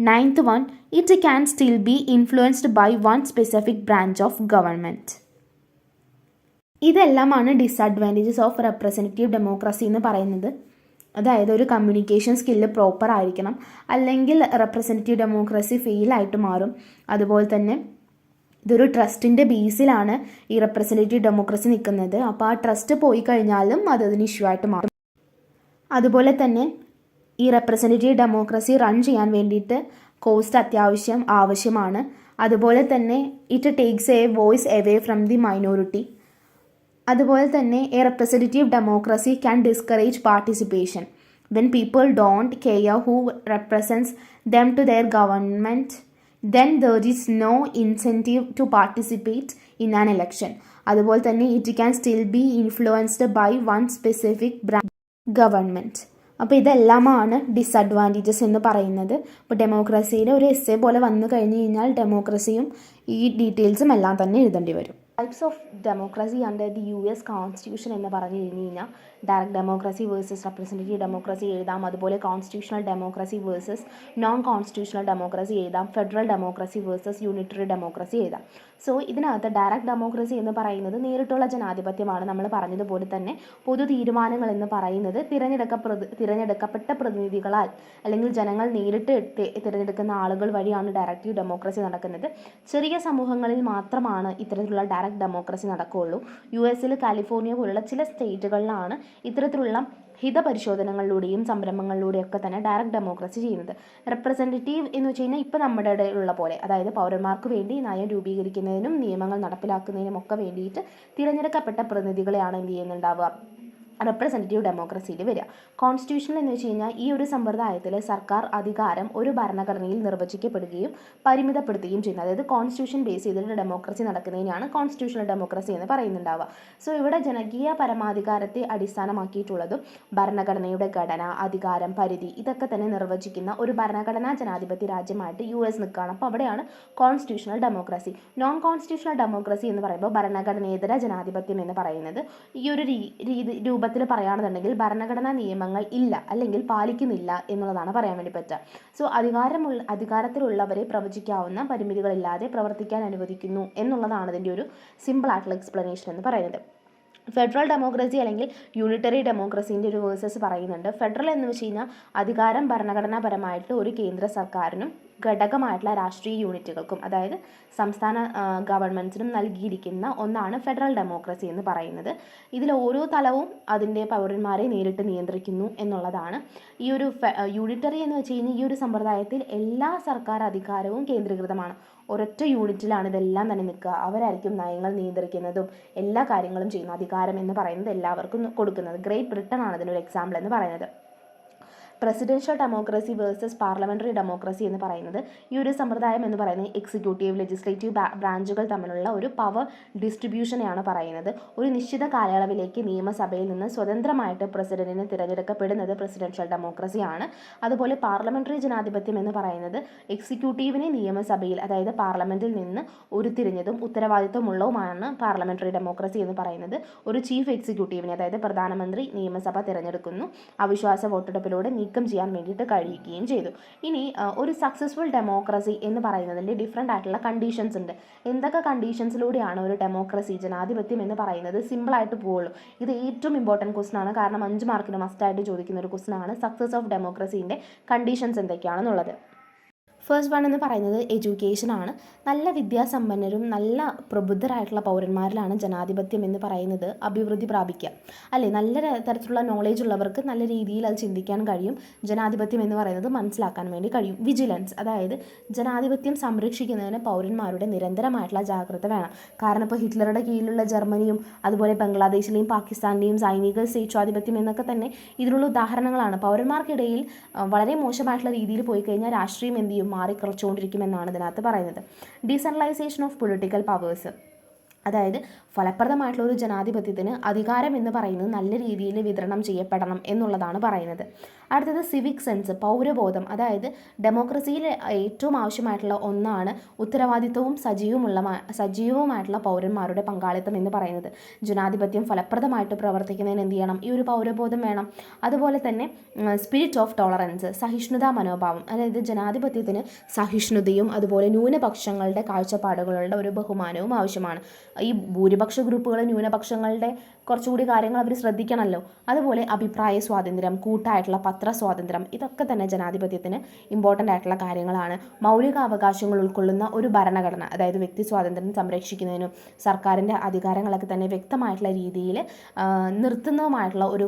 Ninth one, it can still be influenced by one specific branch of government. ഇതെല്ലാമാണ് ഡിസഡ്വാൻറ്റേജസ് ഓഫ് റെപ്രസെൻറ്റേറ്റീവ് ഡെമോക്രസി എന്ന് പറയുന്നത്. അതായത് ഒരു കമ്മ്യൂണിക്കേഷൻ സ്കില്ല് പ്രോപ്പർ ആയിരിക്കണം, അല്ലെങ്കിൽ റെപ്രസെൻറ്റേറ്റീവ് ഡെമോക്രസി ഫെയിലായിട്ട് മാറും. അതുപോലെ തന്നെ ഇതൊരു ട്രസ്റ്റിൻ്റെ ബേസിലാണ് ഈ റെപ്രസെൻറ്റേറ്റീവ് ഡെമോക്രസി നിൽക്കുന്നത്. അപ്പോൾ ആ ട്രസ്റ്റ് പോയി കഴിഞ്ഞാലും അതിന് ഇഷ്യൂ ആയിട്ട് മാറും. അതുപോലെ തന്നെ ഈ റെപ്രസെൻറ്റേറ്റീവ് ഡെമോക്രസി റൺ ചെയ്യാൻ വേണ്ടിയിട്ട് കോസ്റ്റ് ആവശ്യമാണ്. അതുപോലെ തന്നെ it takes a voice away from the minority. അതുപോലെ തന്നെ a representative democracy can discourage participation. When people don't care who represents them to their government, then there is no incentive to participate in an election. അതുപോലെ തന്നെ it can still be influenced by one specific government. അപ്പോൾ ഇതെല്ലാമാണ് ഡിസഡ്വാൻറ്റേജസ് എന്ന് പറയുന്നത്. ഇപ്പോൾ ഡെമോക്രസിയുടെ ഒരു എസ്സേ പോലെ വന്നു കഴിഞ്ഞ് കഴിഞ്ഞാൽ ഡെമോക്രസിയും ഈ ഡീറ്റെയിൽസും എല്ലാം തന്നെ എഴുതേണ്ടി വരും. Types of democracy under the US constitution എന്ന് പറഞ്ഞു കഴിഞ്ഞാൽ direct democracy versus representative democracy എഴുതാം. അതുപോലെ constitutional democracy versus non constitutional democracy എഴുതാം. Federal democracy versus unitary democracy എഴുതാം. സോ ഇതിനകത്ത് ഡയറക്റ്റ് ഡെമോക്രസി എന്ന് പറയുന്നത് നേരിട്ടുള്ള ജനാധിപത്യമാണ്. നമ്മൾ പറഞ്ഞതുപോലെ തന്നെ പൊതു തീരുമാനങ്ങൾ എന്ന് പറയുന്നത് തിരഞ്ഞെടുക്കപ്പെട്ട പ്രതിനിധികളാൽ അല്ലെങ്കിൽ ജനങ്ങൾ നേരിട്ട് തിരഞ്ഞെടുക്കുന്ന ആളുകൾ വഴിയാണ് ഡയറക്റ്റ് ഡെമോക്രസി നടക്കുന്നത്. ചെറിയ സമൂഹങ്ങളിൽ മാത്രമാണ് ഇത്തരത്തിലുള്ള ഡയറക്റ്റ് ഡെമോക്രസി നടക്കുകയുള്ളൂ. US കാലിഫോർണിയ പോലുള്ള ചില സ്റ്റേറ്റുകളിലാണ് ഇത്തരത്തിലുള്ള ഹിതപരിശോധനകളിലൂടെയും സംരംഭങ്ങളിലൂടെയൊക്കെ തന്നെ ഡയറക്റ്റ് ഡെമോക്രസി ചെയ്യുന്നത്. റെപ്രസെൻറ്റേറ്റീവ് എന്ന് വെച്ച് കഴിഞ്ഞാൽ ഇപ്പോൾ നമ്മുടെ ഇടയിലുള്ള പോലെ, അതായത് പൗരന്മാർക്ക് വേണ്ടി നയം രൂപീകരിക്കുന്നതിനും നിയമങ്ങൾ നടപ്പിലാക്കുന്നതിനും ഒക്കെ വേണ്ടിയിട്ട് തിരഞ്ഞെടുക്കപ്പെട്ട പ്രതിനിധികളെയാണ് എന്ത് ചെയ്യുന്നുണ്ടാവുക, റെപ്രസെൻറ്റേറ്റീവ് ഡെമോക്രസിയിൽ വരിക. കോൺസ്റ്റിറ്റ്യൂഷണൽ എന്ന് വെച്ച് കഴിഞ്ഞാൽ ഈ ഒരു സമ്പ്രദായത്തിൽ സർക്കാർ അധികാരം ഒരു ഭരണഘടനയിൽ നിർവചിക്കപ്പെടുകയും പരിമിതപ്പെടുത്തുകയും ചെയ്യുന്നത്. അതായത് കോൺസ്റ്റിറ്റ്യൂഷൻ ബേസ് ചെയ്തിട്ട് ഡെമോക്രസി നടക്കുന്നതിനാണ് കോൺസ്റ്റിറ്റ്യൂഷണൽ ഡെമോക്രസി എന്ന് പറയുന്നുണ്ടാവുക. സോ ഇവിടെ ജനകീയ പരമാധികാരത്തെ അടിസ്ഥാനമാക്കിയിട്ടുള്ളതും ഭരണഘടനയുടെ ഘടന, അധികാരം, പരിധി ഇതൊക്കെ തന്നെ നിർവചിക്കുന്ന ഒരു ഭരണഘടനാ ജനാധിപത്യ രാജ്യമായിട്ട് US നിൽക്കുകയാണ്. അപ്പോൾ അവിടെയാണ് constitutional democracy. Non constitutional democracy എന്ന് പറയുമ്പോൾ ഭരണഘടനേതര ജനാധിപത്യം എന്ന് പറയുന്നത് ഈ ഒരു രൂപത്തിൽ പറയുകയാണെന്നുണ്ടെങ്കിൽ ഭരണഘടനാ നിയമങ്ങൾ ഇല്ല അല്ലെങ്കിൽ പാലിക്കുന്നില്ല എന്നുള്ളതാണ് പറയാൻ വേണ്ടി പറ്റുക. സോ അധികാരത്തിലുള്ളവരെ പ്രവചിക്കാവുന്ന പരിമിതികളില്ലാതെ പ്രവർത്തിക്കാൻ അനുവദിക്കുന്നു എന്നുള്ളതാണ് ഇതിൻ്റെ ഒരു സിമ്പിൾ ആയിട്ടുള്ള എക്സ്പ്ലനേഷൻ എന്ന് പറയുന്നത്. ഫെഡറൽ ഡെമോക്രസി അല്ലെങ്കിൽ യൂണിറ്ററി ഡെമോക്രസീൻ്റെ ഒരു വേഴ്സസ് പറയുന്നുണ്ട്. ഫെഡറൽ എന്ന് വെച്ച് കഴിഞ്ഞാൽ അധികാരം ഭരണഘടനാപരമായിട്ട് ഒരു കേന്ദ്ര സർക്കാരിനും ഘടകമായിട്ടുള്ള രാഷ്ട്രീയ യൂണിറ്റുകൾക്കും, അതായത് സംസ്ഥാന ഗവൺമെൻറ്റ്സിനും നൽകിയിരിക്കുന്ന ഒന്നാണ് ഫെഡറൽ ഡെമോക്രസി എന്ന് പറയുന്നത്. ഇതിൽ ഓരോ തലവും അതിൻ്റെ പൗരന്മാരെ നേരിട്ട് നിയന്ത്രിക്കുന്നു എന്നുള്ളതാണ്. ഈ ഒരു യൂണിറ്ററി എന്ന് വെച്ച് കഴിഞ്ഞാൽ ഈ ഒരു സമ്പ്രദായത്തിൽ എല്ലാ സർക്കാർ അധികാരവും കേന്ദ്രീകൃതമാണ്. ഒരൊറ്റ യൂണിറ്റിലാണ് ഇതെല്ലാം തന്നെ നിൽക്കുക. അവരായിരിക്കും നയങ്ങൾ നിയന്ത്രിക്കുന്നതും എല്ലാ കാര്യങ്ങളും ചെയ്യുന്ന അധികാരം എന്ന് പറയുന്നത് എല്ലാവർക്കും കൊടുക്കുന്നത്. ഗ്രേറ്റ് ബ്രിട്ടൻ ആണ് ഇതിനൊരു എക്സാമ്പിൾ എന്ന് പറയുന്നത്. Presidential democracy versus parliamentary democracy എന്ന് പറയുന്നത് ഈ ഒരു സമ്പ്രദായം എന്ന് പറയുന്നത് എക്സിക്യൂട്ടീവ്, ലെജിസ്ലേറ്റീവ് ബ്രാഞ്ചുകൾ തമ്മിലുള്ള ഒരു പവർ ഡിസ്ട്രിബ്യൂഷനെയാണ് പറയുന്നത്. ഒരു നിശ്ചിത കാലയളവിലേക്ക് നിയമസഭയിൽ നിന്ന് സ്വതന്ത്രമായിട്ട് പ്രസിഡന്റിനെ തിരഞ്ഞെടുക്കപ്പെടുന്നത് പ്രസിഡൻഷ്യൽ ഡെമോക്രസിയാണ്. അതുപോലെ പാർലമെൻ്ററി ജനാധിപത്യം എന്ന് പറയുന്നത് എക്സിക്യൂട്ടീവിനെ നിയമസഭയിൽ, അതായത് പാർലമെൻറ്റിൽ നിന്ന് ഉരുത്തിരിഞ്ഞതും ഉത്തരവാദിത്വമുള്ളതുമാണ് പാർലമെൻ്ററി ഡെമോക്രസി എന്ന് പറയുന്നത്. ഒരു ചീഫ് എക്സിക്യൂട്ടീവിനെ, അതായത് പ്രധാനമന്ത്രി നിയമസഭ തിരഞ്ഞെടുക്കുന്നു. അവിശ്വാസ വോട്ടെടുപ്പിലൂടെ നീക്കം ചെയ്യാൻ വേണ്ടിയിട്ട് കഴിയുകയും ചെയ്തു. ഇനി ഒരു സക്സസ്ഫുൾ ഡെമോക്രസി എന്ന് പറയുന്നതിൻ്റെ ഡിഫറെൻ്റ് ആയിട്ടുള്ള കണ്ടീഷൻസ് ഉണ്ട്. എന്തൊക്കെ കണ്ടീഷൻസിലൂടെയാണ് ഒരു ഡെമോക്രസി, ജനാധിപത്യം എന്ന് പറയുന്നത് സിമ്പിളായിട്ട് പോവുള്ളൂ? ഇത് ഏറ്റവും ഇമ്പോർട്ടൻറ്റ് ക്വസ്റ്റൻ ആണ്. കാരണം 5 മാർക്കിന് മസ്റ്റായിട്ട് ചോദിക്കുന്ന ഒരു ക്വസ്റ്റൻ ആണ് സക്സസ് ഓഫ് ഡെമോക്രസീൻ്റെ കണ്ടീഷൻസ് എന്തൊക്കെയാണെന്നുള്ളത്. ഫസ്റ്റ് വൺ എന്ന് പറയുന്നത് എഡ്യൂക്കേഷനാണ്. നല്ല വിദ്യാസമ്പന്നരും നല്ല പ്രബുദ്ധരായിട്ടുള്ള പൗരന്മാരിലാണ് ജനാധിപത്യം എന്ന് പറയുന്നത് അഭിവൃദ്ധി പ്രാപിക്കുക, അല്ലേ? നല്ല തരത്തിലുള്ള നോളേജ് ഉള്ളവർക്ക് നല്ല രീതിയിൽ അത് ചിന്തിക്കാൻ കഴിയും. ജനാധിപത്യം എന്ന് പറയുന്നത് മനസ്സിലാക്കാൻ വേണ്ടി കഴിയും. വിജിലൻസ്, അതായത് ജനാധിപത്യം സംരക്ഷിക്കുന്നതിന് പൗരന്മാരുടെ നിരന്തരമായിട്ടുള്ള ജാഗ്രത വേണം. കാരണം ഇപ്പോൾ ഹിറ്റ്ലറുടെ കീഴിലുള്ള ജർമ്മനിയും അതുപോലെ ബംഗ്ലാദേശിലെയും പാകിസ്ഥാനിലെയും സൈനിക സ്വേച്ഛാധിപത്യം എന്നൊക്കെ തന്നെ ഇതിനുള്ള ഉദാഹരണങ്ങളാണ്. പൗരന്മാർക്കിടയിൽ വളരെ മോശമായിട്ടുള്ള രീതിയിൽ പോയി കഴിഞ്ഞാൽ രാഷ്ട്രീയം എന്ത് ചെയ്യും? മാറിക്കളച്ചുകൊണ്ടിരിക്കുമെന്നാണ് ഇതിനകത്ത് പറയുന്നത്. ഡീസെൻട്രലൈസേഷൻ ഓഫ് പൊളിറ്റിക്കൽ പവേഴ്സ്, അതായത് ഫലപ്രദമായിട്ടുള്ള ഒരു ജനാധിപത്യത്തിന് അധികാരം എന്ന് പറയുന്നത് നല്ല രീതിയിൽ വിതരണം ചെയ്യപ്പെടണം എന്നുള്ളതാണ് പറയുന്നത്. അടുത്തത് സിവിക് സെൻസ്, പൗരബോധം. ഡെമോക്രസിയിൽ ഏറ്റവും ആവശ്യമായിട്ടുള്ള ഒന്നാണ് ഉത്തരവാദിത്വവും സജീവവുമായിട്ടുള്ള പൗരന്മാരുടെ പങ്കാളിത്തം എന്ന് പറയുന്നത്. ജനാധിപത്യം ഫലപ്രദമായിട്ട് പ്രവർത്തിക്കുന്നതിന് എന്ത് ചെയ്യണം? ഈ ഒരു പൗരബോധം വേണം. അതുപോലെ തന്നെ സ്പിരിറ്റ് ഓഫ് ടോളറൻസ്, സഹിഷ്ണുതാ മനോഭാവം. ജനാധിപത്യത്തിന് സഹിഷ്ണുതയും അതുപോലെ ന്യൂനപക്ഷങ്ങളുടെ കാഴ്ചപ്പാടുകളുടെ ഒരു ബഹുമാനവും ആവശ്യമാണ്. ഈ ഭൂരിപക്ഷ ഗ്രൂപ്പുകൾ ന്യൂനപക്ഷങ്ങളുടെ കുറച്ചുകൂടി കാര്യങ്ങൾ അവർ ശ്രദ്ധിക്കണമല്ലോ. അതുപോലെ അഭിപ്രായ സ്വാതന്ത്ര്യം, കൂട്ടായിട്ടുള്ള പത്രസ്വാതന്ത്ര്യം, ഇതൊക്കെ തന്നെ ജനാധിപത്യത്തിന് ഇമ്പോർട്ടൻ്റ് ആയിട്ടുള്ള കാര്യങ്ങളാണ്. മൗലിക അവകാശങ്ങൾ ഉൾക്കൊള്ളുന്ന ഒരു ഭരണഘടന, അതായത് വ്യക്തി സ്വാതന്ത്ര്യം സംരക്ഷിക്കുന്നതിനും സർക്കാരിൻ്റെ അധികാരങ്ങളൊക്കെ തന്നെ വ്യക്തമായിട്ടുള്ള രീതിയിൽ നിർത്തുന്നതുമായിട്ടുള്ള ഒരു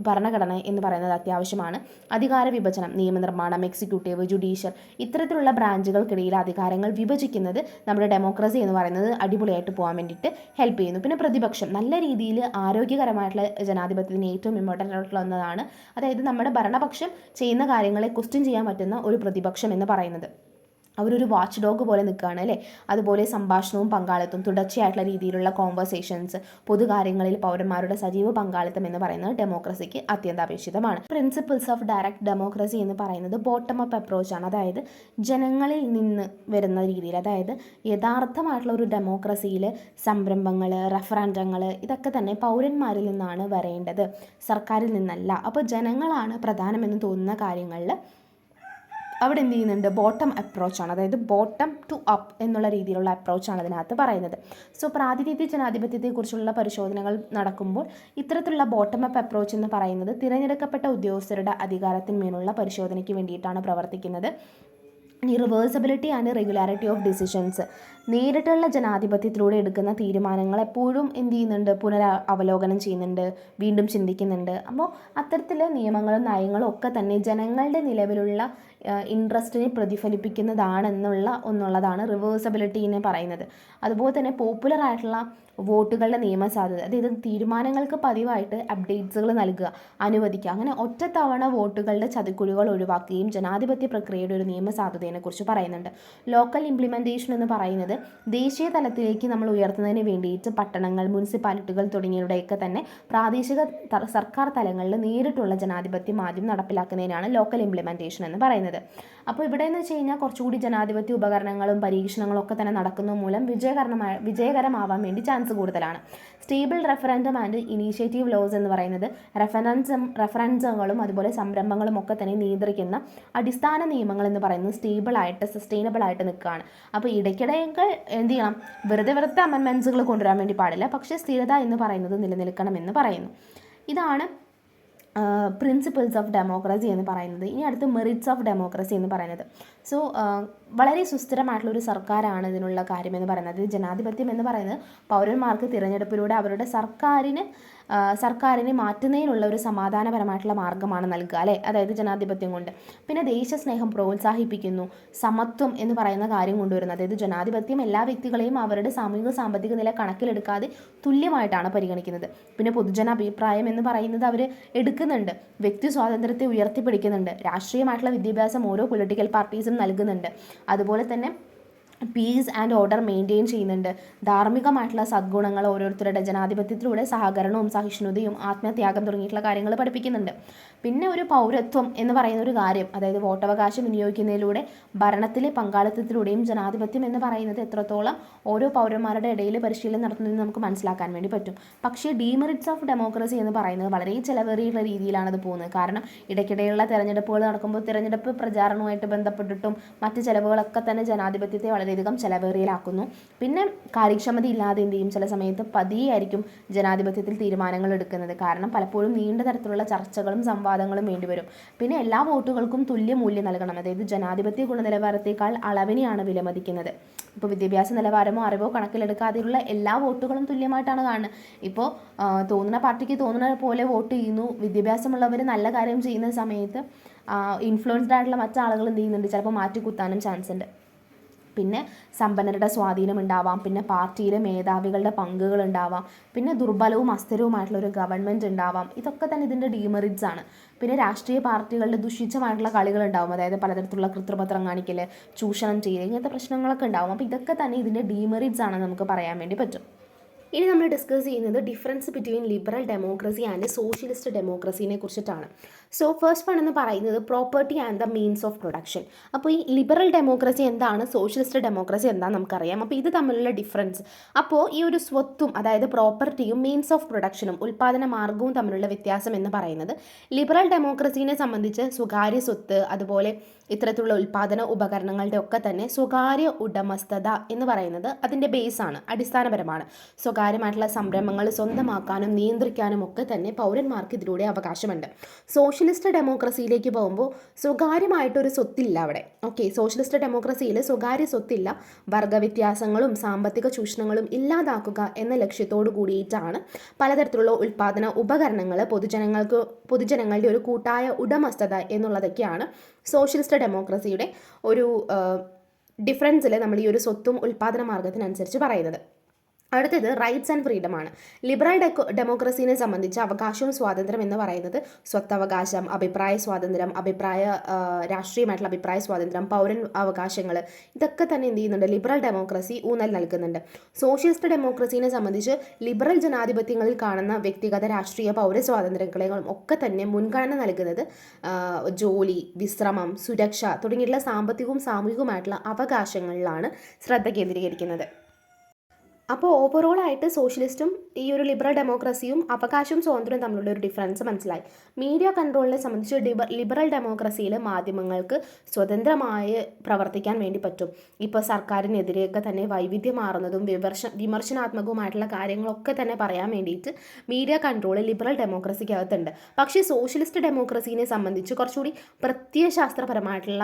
ഭരണഘടന എന്ന് പറയുന്നത് അത്യാവശ്യമാണ്. അധികാര വിഭജനം, നിയമനിർമ്മാണം, എക്സിക്യൂട്ടീവ്, ജുഡീഷ്യൽ, ഇത്തരത്തിലുള്ള ബ്രാഞ്ചുകൾക്കിടയിൽ അധികാരങ്ങൾ വിഭജിക്കുന്നത് നമ്മുടെ ഡെമോക്രസി എന്ന് പറയുന്നത് അടിപൊളിയായിട്ട് പോകാൻ വേണ്ടിയിട്ട് ഹെൽപ്പ് ചെയ്യുന്നു. പിന്നെ പ്രതിപക്ഷം, നല്ല രീതിയിൽ ആരോഗ്യകരമായിട്ടുള്ള ജനാധിപത്യത്തിന് ഏറ്റവും ഇമ്പോർട്ടൻ്റ് ആയിട്ടുള്ള ഒന്നതാണ്. അതായത് നമ്മുടെ ഭരണപക്ഷം ചെയ്യുന്ന കാര്യങ്ങളെ ക്വസ്റ്റ്യൻ ചെയ്യാൻ പറ്റുന്ന ഒരു പ്രതിപക്ഷം എന്ന് പറയുന്നത്. അവരൊരു വാച്ച് ഡോഗ് പോലെ നിൽക്കുകയാണ്, അല്ലേ? അതുപോലെ സംഭാഷണവും പങ്കാളിത്തവും, തുടർച്ചയായിട്ടുള്ള രീതിയിലുള്ള കോൺവെർസേഷൻസ്, പൊതുകാര്യങ്ങളിൽ പൗരന്മാരുടെ സജീവ പങ്കാളിത്തം എന്ന് പറയുന്നത് ഡെമോക്രസിക്ക് അത്യന്താപേക്ഷിതമാണ്. പ്രിൻസിപ്പിൾസ് ഓഫ് ഡയറക്റ്റ് ഡെമോക്രസി എന്ന് പറയുന്നത് ബോട്ടം അപ്പ് അപ്രോച്ചാണ്. അതായത് ജനങ്ങളിൽ നിന്ന് വരുന്ന രീതിയിൽ, അതായത് യഥാർത്ഥമായിട്ടുള്ള ഒരു ഡെമോക്രസിയിൽ സംരംഭങ്ങൾ, റഫറൻഡങ്ങൾ, ഇതൊക്കെ തന്നെ പൗരന്മാരിൽ നിന്നാണ് വരേണ്ടത്, സർക്കാരിൽ നിന്നല്ല. അപ്പോൾ ജനങ്ങളാണ് പ്രധാനമെന്ന് തോന്നുന്ന കാര്യങ്ങളിൽ അവിടെ എന്ത് ചെയ്യുന്നുണ്ട്? ബോട്ടം അപ്രോച്ചാണ്, അതായത് ബോട്ടം ടു അപ്പ് എന്നുള്ള രീതിയിലുള്ള അപ്രോച്ചാണ് അതിനകത്ത് പറയുന്നത്. സോ പ്രാതിനിധ്യ ജനാധിപത്യത്തെക്കുറിച്ചുള്ള പരിശോധനകൾ നടക്കുമ്പോൾ ഇത്തരത്തിലുള്ള ബോട്ടം അപ്പ് അപ്രോച്ച് എന്ന് പറയുന്നത് തിരഞ്ഞെടുക്കപ്പെട്ട ഉദ്യോഗസ്ഥരുടെ അധികാരത്തിന്മേലുള്ള പരിശോധനയ്ക്ക് വേണ്ടിയിട്ടാണ് പ്രവർത്തിക്കുന്നത്. Reversibility and regularity of decisions, നേരിട്ടുള്ള ജനാധിപത്യത്തിലൂടെ എടുക്കുന്ന തീരുമാനങ്ങൾ എപ്പോഴും എന്ത് ചെയ്യുന്നുണ്ട്? അവലോകനം ചെയ്യുന്നുണ്ട്, വീണ്ടും ചിന്തിക്കുന്നുണ്ട്. അപ്പോൾ അത്തരത്തിൽ നിയമങ്ങളും നയങ്ങളും ഒക്കെ തന്നെ ജനങ്ങളുടെ നിലവിലുള്ള ഇൻട്രസ്റ്റിനെ പ്രതിഫലിപ്പിക്കുന്നതാണെന്നുള്ളതാണ് റിവേഴ്സബിലിറ്റി എന്ന് പറയുന്നത്. അതുപോലെ തന്നെ പോപ്പുലർ ആയിട്ടുള്ള വോട്ടുകളുടെ നിയമസാധ്യത, അതായത് തീരുമാനങ്ങൾക്ക് പതിവായിട്ട് അപ്ഡേറ്റ്സുകൾ നൽകുക, അനുവദിക്കുക, അങ്ങനെ ഒറ്റത്തവണ വോട്ടുകളുടെ ചതിക്കുഴികൾ ഒഴിവാക്കുകയും ജനാധിപത്യ പ്രക്രിയയുടെ ഒരു നിയമസാധ്യതയെക്കുറിച്ച് പറയുന്നുണ്ട്. ലോക്കൽ ഇംപ്ലിമെൻറ്റേഷൻ എന്ന് പറയുന്നത് ദേശീയ തലത്തിലേക്ക് നമ്മൾ ഉയർത്തുന്നതിന് വേണ്ടിയിട്ട് പട്ടണങ്ങൾ, മുനിസിപ്പാലിറ്റികൾ തുടങ്ങിയവയുടെയൊക്കെ തന്നെ പ്രാദേശിക സർക്കാർ തലങ്ങളിൽ നേരിട്ടുള്ള ജനാധിപത്യം ആദ്യം നടപ്പിലാക്കുന്നതിനാണ് ലോക്കൽ ഇംപ്ലിമെൻറ്റേഷൻ എന്ന് പറയുന്നത്. പറയുന്നത്. അപ്പോൾ ഇവിടെ എന്ന് വെച്ച് കഴിഞ്ഞാൽ കുറച്ചുകൂടി ജനാധിപത്യ ഉപകരണങ്ങളും പരീക്ഷണങ്ങളും ഒക്കെ തന്നെ നടക്കുന്ന മൂലം വിജയകരമാവാൻ വേണ്ടി ചാൻസ് കൂടുതലാണ്. Stable referendum and initiative laws എന്ന് പറയുന്നത് റെഫറൻസുകളും അതുപോലെ സംരംഭങ്ങളും ഒക്കെ തന്നെ നിയന്ത്രിക്കുന്ന അടിസ്ഥാന നിയമങ്ങൾ എന്ന് പറയുന്നത് സ്റ്റേബിളായിട്ട് സസ്റ്റൈനബിൾ ആയിട്ട് നിൽക്കുകയാണ്. അപ്പോൾ ഇടയ്ക്കിടെയൊക്കെ എന്ത് ചെയ്യണം, വെറുതെ അമെൻമെൻറ്റ്സുകൾ കൊണ്ടുവരാൻ വേണ്ടി പാടില്ല, പക്ഷേ സ്ഥിരത എന്ന് പറയുന്നത് നിലനിൽക്കണമെന്ന് പറയുന്നു. ഇതാണ് പ്രിൻസിപ്പിൾസ് ഓഫ് ഡെമോക്രസി എന്ന് പറയുന്നത്. ഇനി അടുത്ത് മെറിറ്റ്സ് ഓഫ് ഡെമോക്രസി എന്ന് പറയുന്നത്. സോ വളരെ സുസ്ഥിരമായിട്ടുള്ളൊരു സർക്കാരാണ് ഇതിനുള്ള കാര്യമെന്ന് പറയുന്നത്. ജനാധിപത്യം എന്ന് പറയുന്നത് പൗരന്മാർക്ക് തിരഞ്ഞെടുപ്പിലൂടെ അവരുടെ സർക്കാരിനെ മാറ്റുന്നതിനുള്ള ഒരു സമാധാനപരമായിട്ടുള്ള മാർഗ്ഗമാണ് നൽകുക, അല്ലേ? അതായത് ജനാധിപത്യം കൊണ്ട്. പിന്നെ ദേശസ്നേഹം പ്രോത്സാഹിപ്പിക്കുന്നു, സമത്വം എന്ന് പറയുന്ന കാര്യം കൊണ്ടുവരുന്നത്. അതായത് ജനാധിപത്യം എല്ലാ വ്യക്തികളെയും അവരുടെ സാമൂഹിക സാമ്പത്തിക നില കണക്കിലെടുക്കാതെ തുല്യമായിട്ടാണ് പരിഗണിക്കുന്നത്. പിന്നെ പൊതുജന അഭിപ്രായം എന്ന് പറയുന്നത് അവർ എടുക്കുന്നുണ്ട്, വ്യക്തി സ്വാതന്ത്ര്യത്തെ ഉയർത്തിപ്പിടിക്കുന്നുണ്ട്, രാഷ്ട്രീയമായിട്ടുള്ള വിദ്യാഭ്യാസം ഓരോ പൊളിറ്റിക്കൽ പാർട്ടീസും നൽകുന്നുണ്ട്. അതുപോലെ തന്നെ പീസ് ആൻഡ് ഓർഡർ മെയിൻറ്റെയിൻ ചെയ്യുന്നുണ്ട്. ധാർമ്മികമായിട്ടുള്ള സദ്ഗുണങ്ങൾ ഓരോരുത്തരുടെ ജനാധിപത്യത്തിലൂടെ സഹകരണവും സഹിഷ്ണുതയും ആത്മത്യാഗം തുടങ്ങിയിട്ടുള്ള കാര്യങ്ങൾ പഠിപ്പിക്കുന്നുണ്ട്. പിന്നെ ഒരു പൗരത്വം എന്ന് പറയുന്ന ഒരു കാര്യം, അതായത് വോട്ടവകാശം വിനിയോഗിക്കുന്നതിലൂടെ ഭരണത്തിലെ പങ്കാളിത്തത്തിലൂടെയും ജനാധിപത്യം എന്ന് പറയുന്നത് എത്രത്തോളം ഓരോ പൗരന്മാരുടെ ഇടയിൽ പരിശീലനം നടത്തുന്നതെന്ന് നമുക്ക് മനസ്സിലാക്കാൻ വേണ്ടി പറ്റും. പക്ഷേ ഡീമെറിറ്റ്സ് ഓഫ് ഡെമോക്രസി എന്ന് പറയുന്നത് വളരെ ചിലവേറിയുള്ള രീതിയിലാണ് അത് പോകുന്നത്. കാരണം ഇടയ്ക്കിടെയുള്ള തെരഞ്ഞെടുപ്പുകൾ നടക്കുമ്പോൾ തിരഞ്ഞെടുപ്പ് പ്രചാരണവുമായിട്ട് ബന്ധപ്പെട്ടിട്ടും മറ്റ് ചിലവുകളൊക്കെ തന്നെ ജനാധിപത്യത്തെ വളരെയധികം ചിലവേറിയലാക്കുന്നു. പിന്നെ കാര്യക്ഷമത ഇല്ലാതെ എന്ത് ചെയ്യും, ചില സമയത്ത് പതിയായിരിക്കും ജനാധിപത്യത്തിൽ തീരുമാനങ്ങൾ എടുക്കുന്നത്. കാരണം പലപ്പോഴും നീണ്ട തരത്തിലുള്ള ചർച്ചകളും സംവാദങ്ങളും വേണ്ടിവരും. പിന്നെ എല്ലാ വോട്ടുകൾക്കും തുല്യ മൂല്യം നൽകണം. അതായത് ജനാധിപത്യ ഗുണനിലവാരത്തേക്കാൾ അളവിനെയാണ് വിലമതിക്കുന്നത്. ഇപ്പോൾ വിദ്യാഭ്യാസ നിലവാരമോ അറിവോ കണക്കിലെടുക്കാതെയുള്ള എല്ലാ വോട്ടുകളും തുല്യമായിട്ടാണ് കാണുന്നത്. ഇപ്പോൾ തോന്നുന്ന പാർട്ടിക്ക് തോന്നുന്ന പോലെ വോട്ട് ചെയ്യുന്നു. വിദ്യാഭ്യാസമുള്ളവർ നല്ല കാര്യം ചെയ്യുന്ന സമയത്ത് ഇൻഫ്ലുവൻസ്ഡ് ആയിട്ടുള്ള മറ്റാളുകൾ എന്ത് ചെയ്യുന്നുണ്ട്, ചിലപ്പോൾ മാറ്റിക്കുത്താനും ചാൻസ് ഉണ്ട്. പിന്നെ സമ്പന്നരുടെ സ്വാധീനം ഉണ്ടാവാം, പിന്നെ പാർട്ടിയിലെ മേധാവികളുടെ പങ്കുകൾ ഉണ്ടാവാം, പിന്നെ ദുർബലവും അസ്ഥിരവുമായിട്ടുള്ള ഒരു ഗവൺമെൻറ് ഉണ്ടാവാം. ഇതൊക്കെ തന്നെ ഇതിൻ്റെ ഡീമെറിറ്റ്സ് ആണ്. പിന്നെ രാഷ്ട്രീയ പാർട്ടികളുടെ ദുഷിച്ചമായിട്ടുള്ള കളികൾ ഉണ്ടാവും, അതായത് പലതരത്തിലുള്ള കൃത്രിമത്വം കാണിക്കൽ, ചൂഷണം ചെയ്യൽ, ഇങ്ങനത്തെ പ്രശ്നങ്ങളൊക്കെ ഉണ്ടാവും. അപ്പോൾ ഇതൊക്കെ തന്നെ ഇതിൻ്റെ ഡീമെറിറ്റ്സ് ആണെന്ന് നമുക്ക് പറയാൻ വേണ്ടി പറ്റും. ഇനി നമ്മൾ ഡിസ്കസ് ചെയ്യുന്നത് difference between liberal democracy and socialist ഡെമോക്രസിനെ കുറിച്ചിട്ടാണ്. സോ ഫസ്റ്റ് വൺ എന്ന് പറയുന്നത് property and the means of production. അപ്പോൾ ഈ ലിബറൽ ഡെമോക്രസി എന്താണ്, സോഷ്യലിസ്റ്റ് ഡെമോക്രസി എന്താണെന്ന് നമുക്കറിയാം. അപ്പോൾ ഇത് തമ്മിലുള്ള ഡിഫറൻസ്, അപ്പോൾ ഈ ഒരു സ്വത്തും അതായത് പ്രോപ്പർട്ടിയും മീൻസ് ഓഫ് പ്രൊഡക്ഷനും ഉൽപ്പാദന മാർഗവും തമ്മിലുള്ള വ്യത്യാസം എന്ന് പറയുന്നത് ലിബറൽ ഡെമോക്രസിനെ സംബന്ധിച്ച് സ്വകാര്യ സ്വത്ത്, അതുപോലെ ഇത്തരത്തിലുള്ള ഉൽപ്പാദന ഉപകരണങ്ങളുടെ ഒക്കെ തന്നെ സ്വകാര്യ ഉടമസ്ഥത എന്ന് പറയുന്നത് അതിൻ്റെ ബേസാണ്, അടിസ്ഥാനപരമാണ്. സ്വകാര്യമായിട്ടുള്ള സംരംഭങ്ങൾ സ്വന്തമാക്കാനും നിയന്ത്രിക്കാനും ഒക്കെ തന്നെ പൗരന്മാർക്ക് ഇതിലൂടെ അവകാശമുണ്ട്. സോഷ്യലിസ്റ്റ് ഡെമോക്രസിയിലേക്ക് പോകുമ്പോൾ സ്വകാര്യമായിട്ടൊരു സ്വത്തില്ല അവിടെ. ഓക്കെ, സോഷ്യലിസ്റ്റ് ഡെമോക്രസിയിൽ സ്വകാര്യ സ്വത്തില്ല. വർഗവ്യത്യാസങ്ങളും സാമ്പത്തിക ചൂഷണങ്ങളും ഇല്ലാതാക്കുക എന്ന ലക്ഷ്യത്തോടു കൂടിയിട്ടാണ് പലതരത്തിലുള്ള ഉൽപ്പാദന ഉപകരണങ്ങൾ പൊതുജനങ്ങളുടെ ഒരു കൂട്ടായ ഉടമസ്ഥത എന്നുള്ളതൊക്കെയാണ് സോഷ്യലിസ്റ്റ് ഡെമോക്രസിയുടെ ഒരു ഡിഫറൻസിൽ നമ്മൾ ഈ ഒരു സ്വത്തും ഉൽപ്പാദന മാർഗത്തിനനുസരിച്ച് പറയുന്നത്. അടുത്തത് റൈറ്റ്സ് ആൻഡ് ഫ്രീഡം ആണ്. ലിബറൽ ഡെമോക്രസിനെ സംബന്ധിച്ച് അവകാശവും സ്വാതന്ത്ര്യം എന്ന് പറയുന്നത് സ്വത്തവകാശം, അഭിപ്രായ സ്വാതന്ത്ര്യം, രാഷ്ട്രീയമായിട്ടുള്ള അഭിപ്രായ സ്വാതന്ത്ര്യം, പൗരൻ അവകാശങ്ങൾ, ഇതൊക്കെ തന്നെ എന്ത് ചെയ്യുന്നുണ്ട്, ലിബറൽ ഡെമോക്രസി ഊന്നൽ നൽകുന്നുണ്ട്. സോഷ്യലിസ്റ്റ് ഡെമോക്രസിനെ സംബന്ധിച്ച് ലിബറൽ ജനാധിപത്യങ്ങളിൽ കാണുന്ന വ്യക്തിഗത രാഷ്ട്രീയ പൗര സ്വാതന്ത്ര്യങ്ങളും ഒക്കെ തന്നെ മുൻഗണന നൽകുന്നത് ജോലി, വിശ്രമം, സുരക്ഷ തുടങ്ങിയിട്ടുള്ള സാമ്പത്തികവും സാമൂഹികവുമായിട്ടുള്ള അവകാശങ്ങളിലാണ് ശ്രദ്ധ കേന്ദ്രീകരിക്കുന്നത്. അപ്പോൾ ഓവറോളായിട്ട് സോഷ്യലിസ്റ്റും ഈ ഒരു ലിബറൽ ഡെമോക്രസിയും അവകാശവും സ്വാതന്ത്ര്യവും തമ്മിലുള്ള ഒരു ഡിഫറൻസ് മനസ്സിലായി. മീഡിയ കൺട്രോളിനെ സംബന്ധിച്ച് ലിബറൽ ഡെമോക്രസിയിൽ മാധ്യമങ്ങൾക്ക് സ്വതന്ത്രമായി പ്രവർത്തിക്കാൻ വേണ്ടി പറ്റും. ഇപ്പോൾ സർക്കാരിനെതിരെയൊക്കെ തന്നെ വൈവിധ്യമാർന്നതും വിമർശനാത്മകവുമായിട്ടുള്ള കാര്യങ്ങളൊക്കെ തന്നെ പറയാൻ വേണ്ടിയിട്ട് മീഡിയ കൺട്രോൾ ലിബറൽ ഡെമോക്രസിക്കകത്തുണ്ട്. പക്ഷേ സോഷ്യലിസ്റ്റ് ഡെമോക്രസിനെ സംബന്ധിച്ച് കുറച്ചുകൂടി പ്രത്യയശാസ്ത്രപരമായിട്ടുള്ള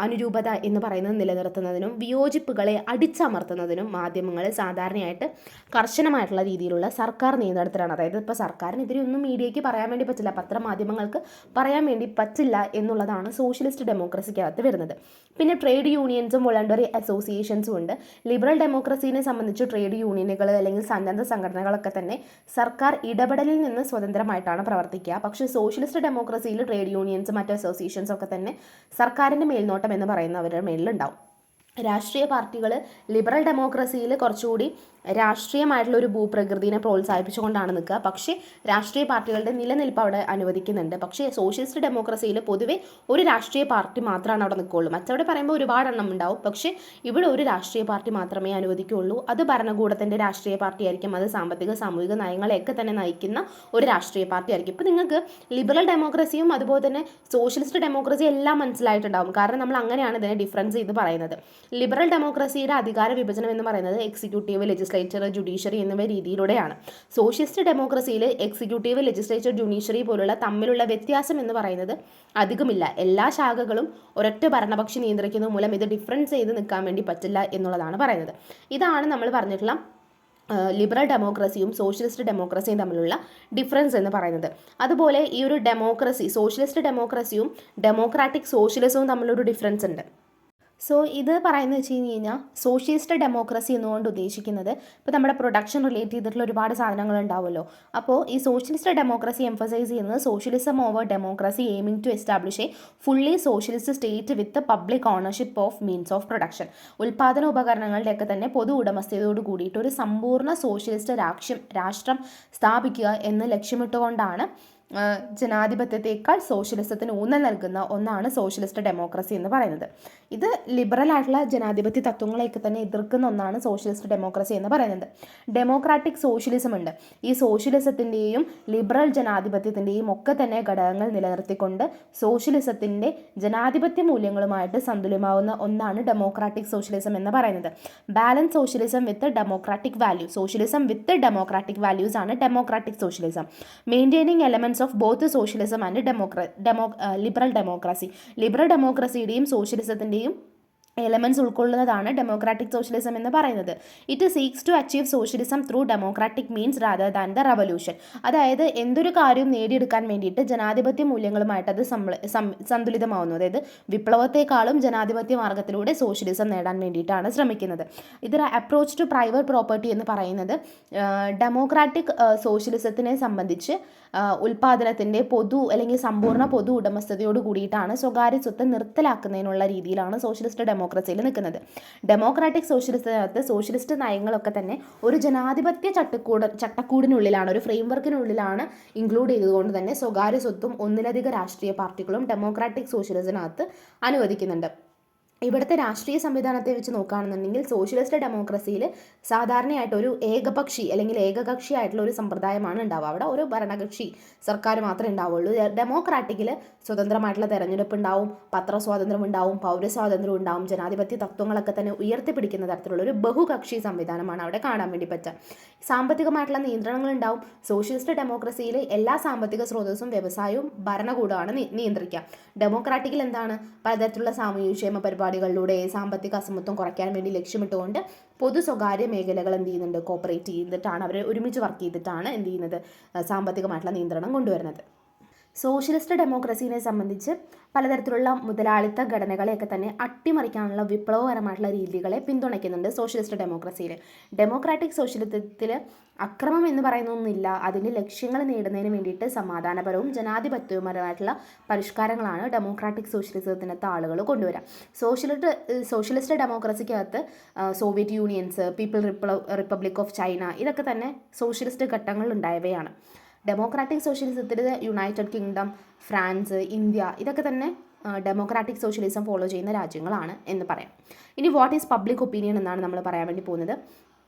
അനുരൂപത എന്ന് പറയുന്നത് നിലനിർത്തുന്നതിനും വിയോജിപ്പുകളെ അടിച്ചമർത്തുന്നതിനും മാധ്യമങ്ങൾ സാധാരണയായിട്ട് കർശനമായിട്ടുള്ള രീതിയിലുള്ള സർക്കാർ നിയന്ത്രണത്തിലാണ്. അതായത് ഇപ്പോൾ സർക്കാരിനെതിരെ ഒന്നും മീഡിയയ്ക്ക് പറയാൻ വേണ്ടി പറ്റില്ല, പത്രമാധ്യമങ്ങൾക്ക് പറയാൻ വേണ്ടി പറ്റില്ല എന്നുള്ളതാണ് സോഷ്യലിസ്റ്റ് ഡെമോക്രസിക്കകത്ത് വരുന്നത്. പിന്നെ ട്രേഡ് യൂണിയൻസും വോളണ്ടറി അസോസിയേഷൻസും ഉണ്ട്. ലിബറൽ ഡെമോക്രസിനെ സംബന്ധിച്ച് ട്രേഡ് യൂണിയനുകൾ അല്ലെങ്കിൽ സന്നദ്ധ സംഘടനകളൊക്കെ തന്നെ സർക്കാർ ഇടപെടലിൽ നിന്ന് സ്വതന്ത്രമായിട്ടാണ് പ്രവർത്തിക്കുക. പക്ഷേ സോഷ്യലിസ്റ്റ് ഡെമോക്രസിയിൽ ട്രേഡ് യൂണിയൻസും മറ്റ് അസോസിയേഷൻസും ഒക്കെ തന്നെ സർക്കാരിൻ്റെ മേൽനോട്ടം എന്ന് പറയുന്നവരുടെ മേലിലുണ്ടാവും. രാഷ്ട്രീയ പാർട്ടികൾ ലിബറൽ ഡെമോക്രസിയിൽ കുറച്ചുകൂടി രാഷ്ട്രീയമായിട്ടുള്ള ഒരു ഭൂപ്രകൃതിനെ പ്രോത്സാഹിപ്പിച്ചുകൊണ്ടാണ് നിൽക്കുക. പക്ഷേ രാഷ്ട്രീയ പാർട്ടികളുടെ നിലനിൽപ്പ് അവിടെ അനുവദിക്കുന്നുണ്ട്. പക്ഷേ സോഷ്യലിസ്റ്റ് ഡെമോക്രസിയിൽ പൊതുവെ ഒരു രാഷ്ട്രീയ പാർട്ടി മാത്രമാണ് അവിടെ നിൽക്കുകയുള്ളൂ. മറ്റവിടെ പറയുമ്പോൾ ഒരുപാട് എണ്ണം ഉണ്ടാവും. പക്ഷേ ഇവിടെ ഒരു രാഷ്ട്രീയ പാർട്ടി മാത്രമേ അനുവദിക്കുകയുള്ളൂ. അത് ഭരണകൂടത്തിൻ്റെ രാഷ്ട്രീയ പാർട്ടി ആയിരിക്കും. അത് സാമ്പത്തിക സാമൂഹിക നയങ്ങളെയൊക്കെ തന്നെ നയിക്കുന്ന ഒരു രാഷ്ട്രീയ പാർട്ടി ആയിരിക്കും. ഇപ്പോൾ നിങ്ങൾക്ക് ലിബറൽ ഡെമോക്രസിയും അതുപോലെ തന്നെ സോഷ്യലിസ്റ്റ് ഡെമോക്രസിയും എല്ലാം മനസ്സിലായിട്ടുണ്ടാവും. കാരണം നമ്മൾ അങ്ങനെയാണ് ഇതിനെ ഡിഫറൻസ് ചെയ്ത് പറയുന്നത്. ലിബറൽ ഡെമോക്രസിയുടെ അധികാര വിഭജനം എന്ന് പറയുന്നത് എക്സിക്യൂട്ടീവ്, ലെജിസ്ലേച്ചർ, ജുഡീഷ്യറി എന്നിവ രീതിയിലൂടെയാണ്. സോഷ്യലിസ്റ്റ് ഡെമോക്രസിയിൽ എക്സിക്യൂട്ടീവ്, ലെജിസ്ലേച്ചർ, ജുഡീഷ്യറി പോലുള്ള തമ്മിലുള്ള വ്യത്യാസം എന്ന് പറയുന്നത് അധികമില്ല. എല്ലാ ശാഖകളും ഒരൊറ്റ ഭരണപക്ഷി നിയന്ത്രിക്കുന്നത് മൂലം ഇത് ഡിഫറൻസ് ചെയ്ത് നിൽക്കാൻ വേണ്ടി പറ്റില്ല എന്നുള്ളതാണ് പറയുന്നത്. ഇതാണ് നമ്മൾ പറഞ്ഞിട്ടുള്ള ലിബറൽ ഡെമോക്രസിയും സോഷ്യലിസ്റ്റ് ഡെമോക്രസിയും തമ്മിലുള്ള ഡിഫറൻസ് എന്ന് പറയുന്നത്. അതുപോലെ ഈ ഒരു ഡെമോക്രസി, സോഷ്യലിസ്റ്റ് ഡെമോക്രസിയും ഡെമോക്രാറ്റിക് സോഷ്യലിസവും തമ്മിലൊരു ഡിഫറൻസ് ഉണ്ട്. സോ ഇത് പറയുന്നത് വെച്ച് കഴിഞ്ഞാൽ സോഷ്യലിസ്റ്റ് ഡെമോക്രസി എന്നുകൊണ്ട് ഉദ്ദേശിക്കുന്നത് ഇപ്പോൾ നമ്മുടെ പ്രൊഡക്ഷൻ റിലേറ്റ് ചെയ്തിട്ടുള്ള ഒരുപാട് സാധനങ്ങൾ ഉണ്ടാവുമല്ലോ. അപ്പോൾ ഈ സോഷ്യലിസ്റ്റ് ഡെമോക്രസി എംഫസൈസ് ചെയ്യുന്നത് socialism over democracy aiming to establish a fully socialist state with public ownership of means of production. ഉൽപ്പാദന ഉപകരണങ്ങളുടെയൊക്കെ തന്നെ പൊതു ഉടമസ്ഥതയോട് കൂടിയിട്ട് ഒരു സമ്പൂർണ്ണ സോഷ്യലിസ്റ്റ് രാഷ്ട്രം സ്ഥാപിക്കുക എന്ന് ലക്ഷ്യമിട്ടുകൊണ്ടാണ് ജനാധിപത്യത്തെക്കാൾ സോഷ്യലിസത്തിന് ഊന്നൽ നൽകുന്ന ഒന്നാണ് സോഷ്യലിസ്റ്റ് ഡെമോക്രസി എന്ന് പറയുന്നത്. ഇത് ലിബറൽ ആയിട്ടുള്ള ജനാധിപത്യ തത്വങ്ങളെയൊക്കെ തന്നെ എതിർക്കുന്ന ഒന്നാണ് സോഷ്യലിസ്റ്റ് ഡെമോക്രസി എന്ന് പറയുന്നത്. ഡെമോക്രാറ്റിക് സോഷ്യലിസം ഉണ്ട്. ഈ സോഷ്യലിസത്തിൻ്റെയും ലിബറൽ ജനാധിപത്യത്തിൻ്റെയും ഒക്കെ തന്നെ ഘടകങ്ങൾ നിലനിർത്തിക്കൊണ്ട് സോഷ്യലിസത്തിൻ്റെ ജനാധിപത്യ മൂല്യങ്ങളുമായിട്ട് സന്തുലിതമാവുന്ന ഒന്നാണ് ഡെമോക്രാറ്റിക് സോഷ്യലിസം എന്ന് പറയുന്നത്. Balance socialism with democratic value, socialism with democratic values ആണ് democratic socialism. Maintaining elements of both socialism and liberal democracy. Liberal ഡെമോക്രസിയുടെയും സോഷ്യലിസത്തിൻ്റെയും എലമെൻറ്റ്സ് ഉൾക്കൊള്ളുന്നതാണ് ഡെമോക്രാറ്റിക് സോഷ്യലിസം എന്ന് പറയുന്നത്. It seeks to achieve socialism through democratic means rather than the revolution. അതായത് എന്തൊരു കാര്യവും നേടിയെടുക്കാൻ വേണ്ടിയിട്ട് ജനാധിപത്യ മൂല്യങ്ങളുമായിട്ട് അത് സന്തുലിതമാവുന്നു. അതായത് വിപ്ലവത്തെക്കാളും ജനാധിപത്യ മാർഗത്തിലൂടെ സോഷ്യലിസം നേടാൻ വേണ്ടിയിട്ടാണ് ശ്രമിക്കുന്നത്. ഇതൊരു അപ്രോച്ച് ടു പ്രൈവറ്റ് പ്രോപ്പർട്ടി എന്ന് പറയുന്നത് ഡെമോക്രാറ്റിക് സോഷ്യലിസത്തിനെ സംബന്ധിച്ച് ഉൽപ്പാദനത്തിൻ്റെ അല്ലെങ്കിൽ സമ്പൂർണ്ണ പൊതു ഉടമസ്ഥതയോട് കൂടിയിട്ടാണ് സ്വകാര്യ സ്വത്ത് നിർത്തലാക്കുന്നതിനുള്ള രീതിയിലാണ് സോഷ്യലിസ്റ്റ് ഡെമോക്രസിയിൽ നിൽക്കുന്നത്. ഡെമോക്രാറ്റിക് സോഷ്യലിസത്തിനകത്ത് സോഷ്യലിസ്റ്റ് നയങ്ങളൊക്കെ തന്നെ ഒരു ജനാധിപത്യ ചട്ടക്കൂടിനുള്ളിലാണ്, ഒരു ഫ്രെയിംവർക്കിനുള്ളിലാണ് ഇൻക്ലൂഡ് ചെയ്തുകൊണ്ട് തന്നെ സ്വകാര്യ സ്വത്തും ഒന്നിലധികം രാഷ്ട്രീയ പാർട്ടികളും ഡെമോക്രാറ്റിക് സോഷ്യലിസത്തിനകത്ത് അനുവദിക്കുന്നുണ്ട്. ഇവിടുത്തെ രാഷ്ട്രീയ സംവിധാനത്തെ വെച്ച് നോക്കുകയാണെന്നുണ്ടെങ്കിൽ സോഷ്യലിസ്റ്റ് ഡെമോക്രസിയിൽ സാധാരണയായിട്ട് ഒരു ഏകകക്ഷി ആയിട്ടുള്ള ഒരു സമ്പ്രദായമാണ് ഉണ്ടാവുക. അവിടെ ഒരു ഭരണകക്ഷി സർക്കാർ മാത്രമേ ഉണ്ടാവുള്ളൂ. ഡെമോക്രാറ്റിക്കിൽ സ്വതന്ത്രമായിട്ടുള്ള തെരഞ്ഞെടുപ്പ് ഉണ്ടാവും, പത്രസ്വാതന്ത്ര്യം ഉണ്ടാവും, പൗരസ്വാതന്ത്ര്യം ഉണ്ടാവും. ജനാധിപത്യ തത്വങ്ങളൊക്കെ തന്നെ ഉയർത്തിപ്പിടിക്കുന്ന തരത്തിലുള്ള ഒരു ബഹുകക്ഷി സംവിധാനമാണ് അവിടെ കാണാൻ വേണ്ടി പറ്റുക. സാമ്പത്തികമായിട്ടുള്ള നിയന്ത്രണങ്ങൾ ഉണ്ടാവും. സോഷ്യലിസ്റ്റ് ഡെമോക്രസിയിൽ എല്ലാ സാമ്പത്തിക സ്രോതസ്സും വ്യവസായവും ഭരണകൂടമാണ് നിയന്ത്രിക്കുക. ഡെമോക്രാറ്റിക്കിൽ എന്താണ്, പലതരത്തിലുള്ള സാമൂഹ്യക്ഷേമ പരിപാടികളിലൂടെ സാമ്പത്തിക അസമത്വം കുറയ്ക്കാൻ വേണ്ടി ലക്ഷ്യമിട്ടുകൊണ്ട് പൊതു സ്വകാര്യ മേഖലകൾ എന്ത് ചെയ്യുന്നുണ്ട്, കോപ്പറേറ്റ് ചെയ്തിട്ടാണ്, അവർ ഒരുമിച്ച് വർക്ക് ചെയ്തിട്ടാണ് എന്ത് ചെയ്യുന്നത്, സാമ്പത്തികമായിട്ടുള്ള നിയന്ത്രണം കൊണ്ടുവരുന്നത്. സോഷ്യലിസ്റ്റ് ഡെമോക്രസീനെ സംബന്ധിച്ച് പലതരത്തിലുള്ള മുതലാളിത്ത ഘടനകളെയൊക്കെ തന്നെ അട്ടിമറിക്കാനുള്ള വിപ്ലവകരമായിട്ടുള്ള രീതികളെ പിന്തുണയ്ക്കുന്നുണ്ട് സോഷ്യലിസ്റ്റ് ഡെമോക്രസിയിൽ. ഡെമോക്രാറ്റിക് സോഷ്യലിസത്തിൽ അക്രമം എന്ന് പറയുന്നൊന്നുമില്ല. അതിൻ്റെ ലക്ഷ്യങ്ങൾ നേടുന്നതിന് വേണ്ടിയിട്ട് സമാധാനപരവും ജനാധിപത്യപരമായിട്ടുള്ള പരിഷ്കാരങ്ങളാണ് ഡെമോക്രാറ്റിക് സോഷ്യലിസത്തിനകത്ത് ആളുകൾ കൊണ്ടുവരിക. സോഷ്യലിസ്റ്റ് ഡെമോക്രസിക്കകത്ത് Soviet unions, republic of China, ഇതൊക്കെ തന്നെ സോഷ്യലിസ്റ്റ് ഘട്ടങ്ങളിൽ ഉണ്ടായവയാണ്. ഡെമോക്രാറ്റിക് സോഷ്യലിസത്തിൽ യുണൈറ്റഡ് കിങ്ഡം, ഫ്രാൻസ്, ഇന്ത്യ, ഇതൊക്കെ തന്നെ ഡെമോക്രാറ്റിക് സോഷ്യലിസം ഫോളോ ചെയ്യുന്ന രാജ്യങ്ങളാണ് എന്ന് പറയാം. ഇനി വാട്ട് ഈസ് പബ്ലിക് ഒപ്പീനിയൻ എന്നാണ് നമ്മൾ പറയാൻ വേണ്ടി പോകുന്നത്.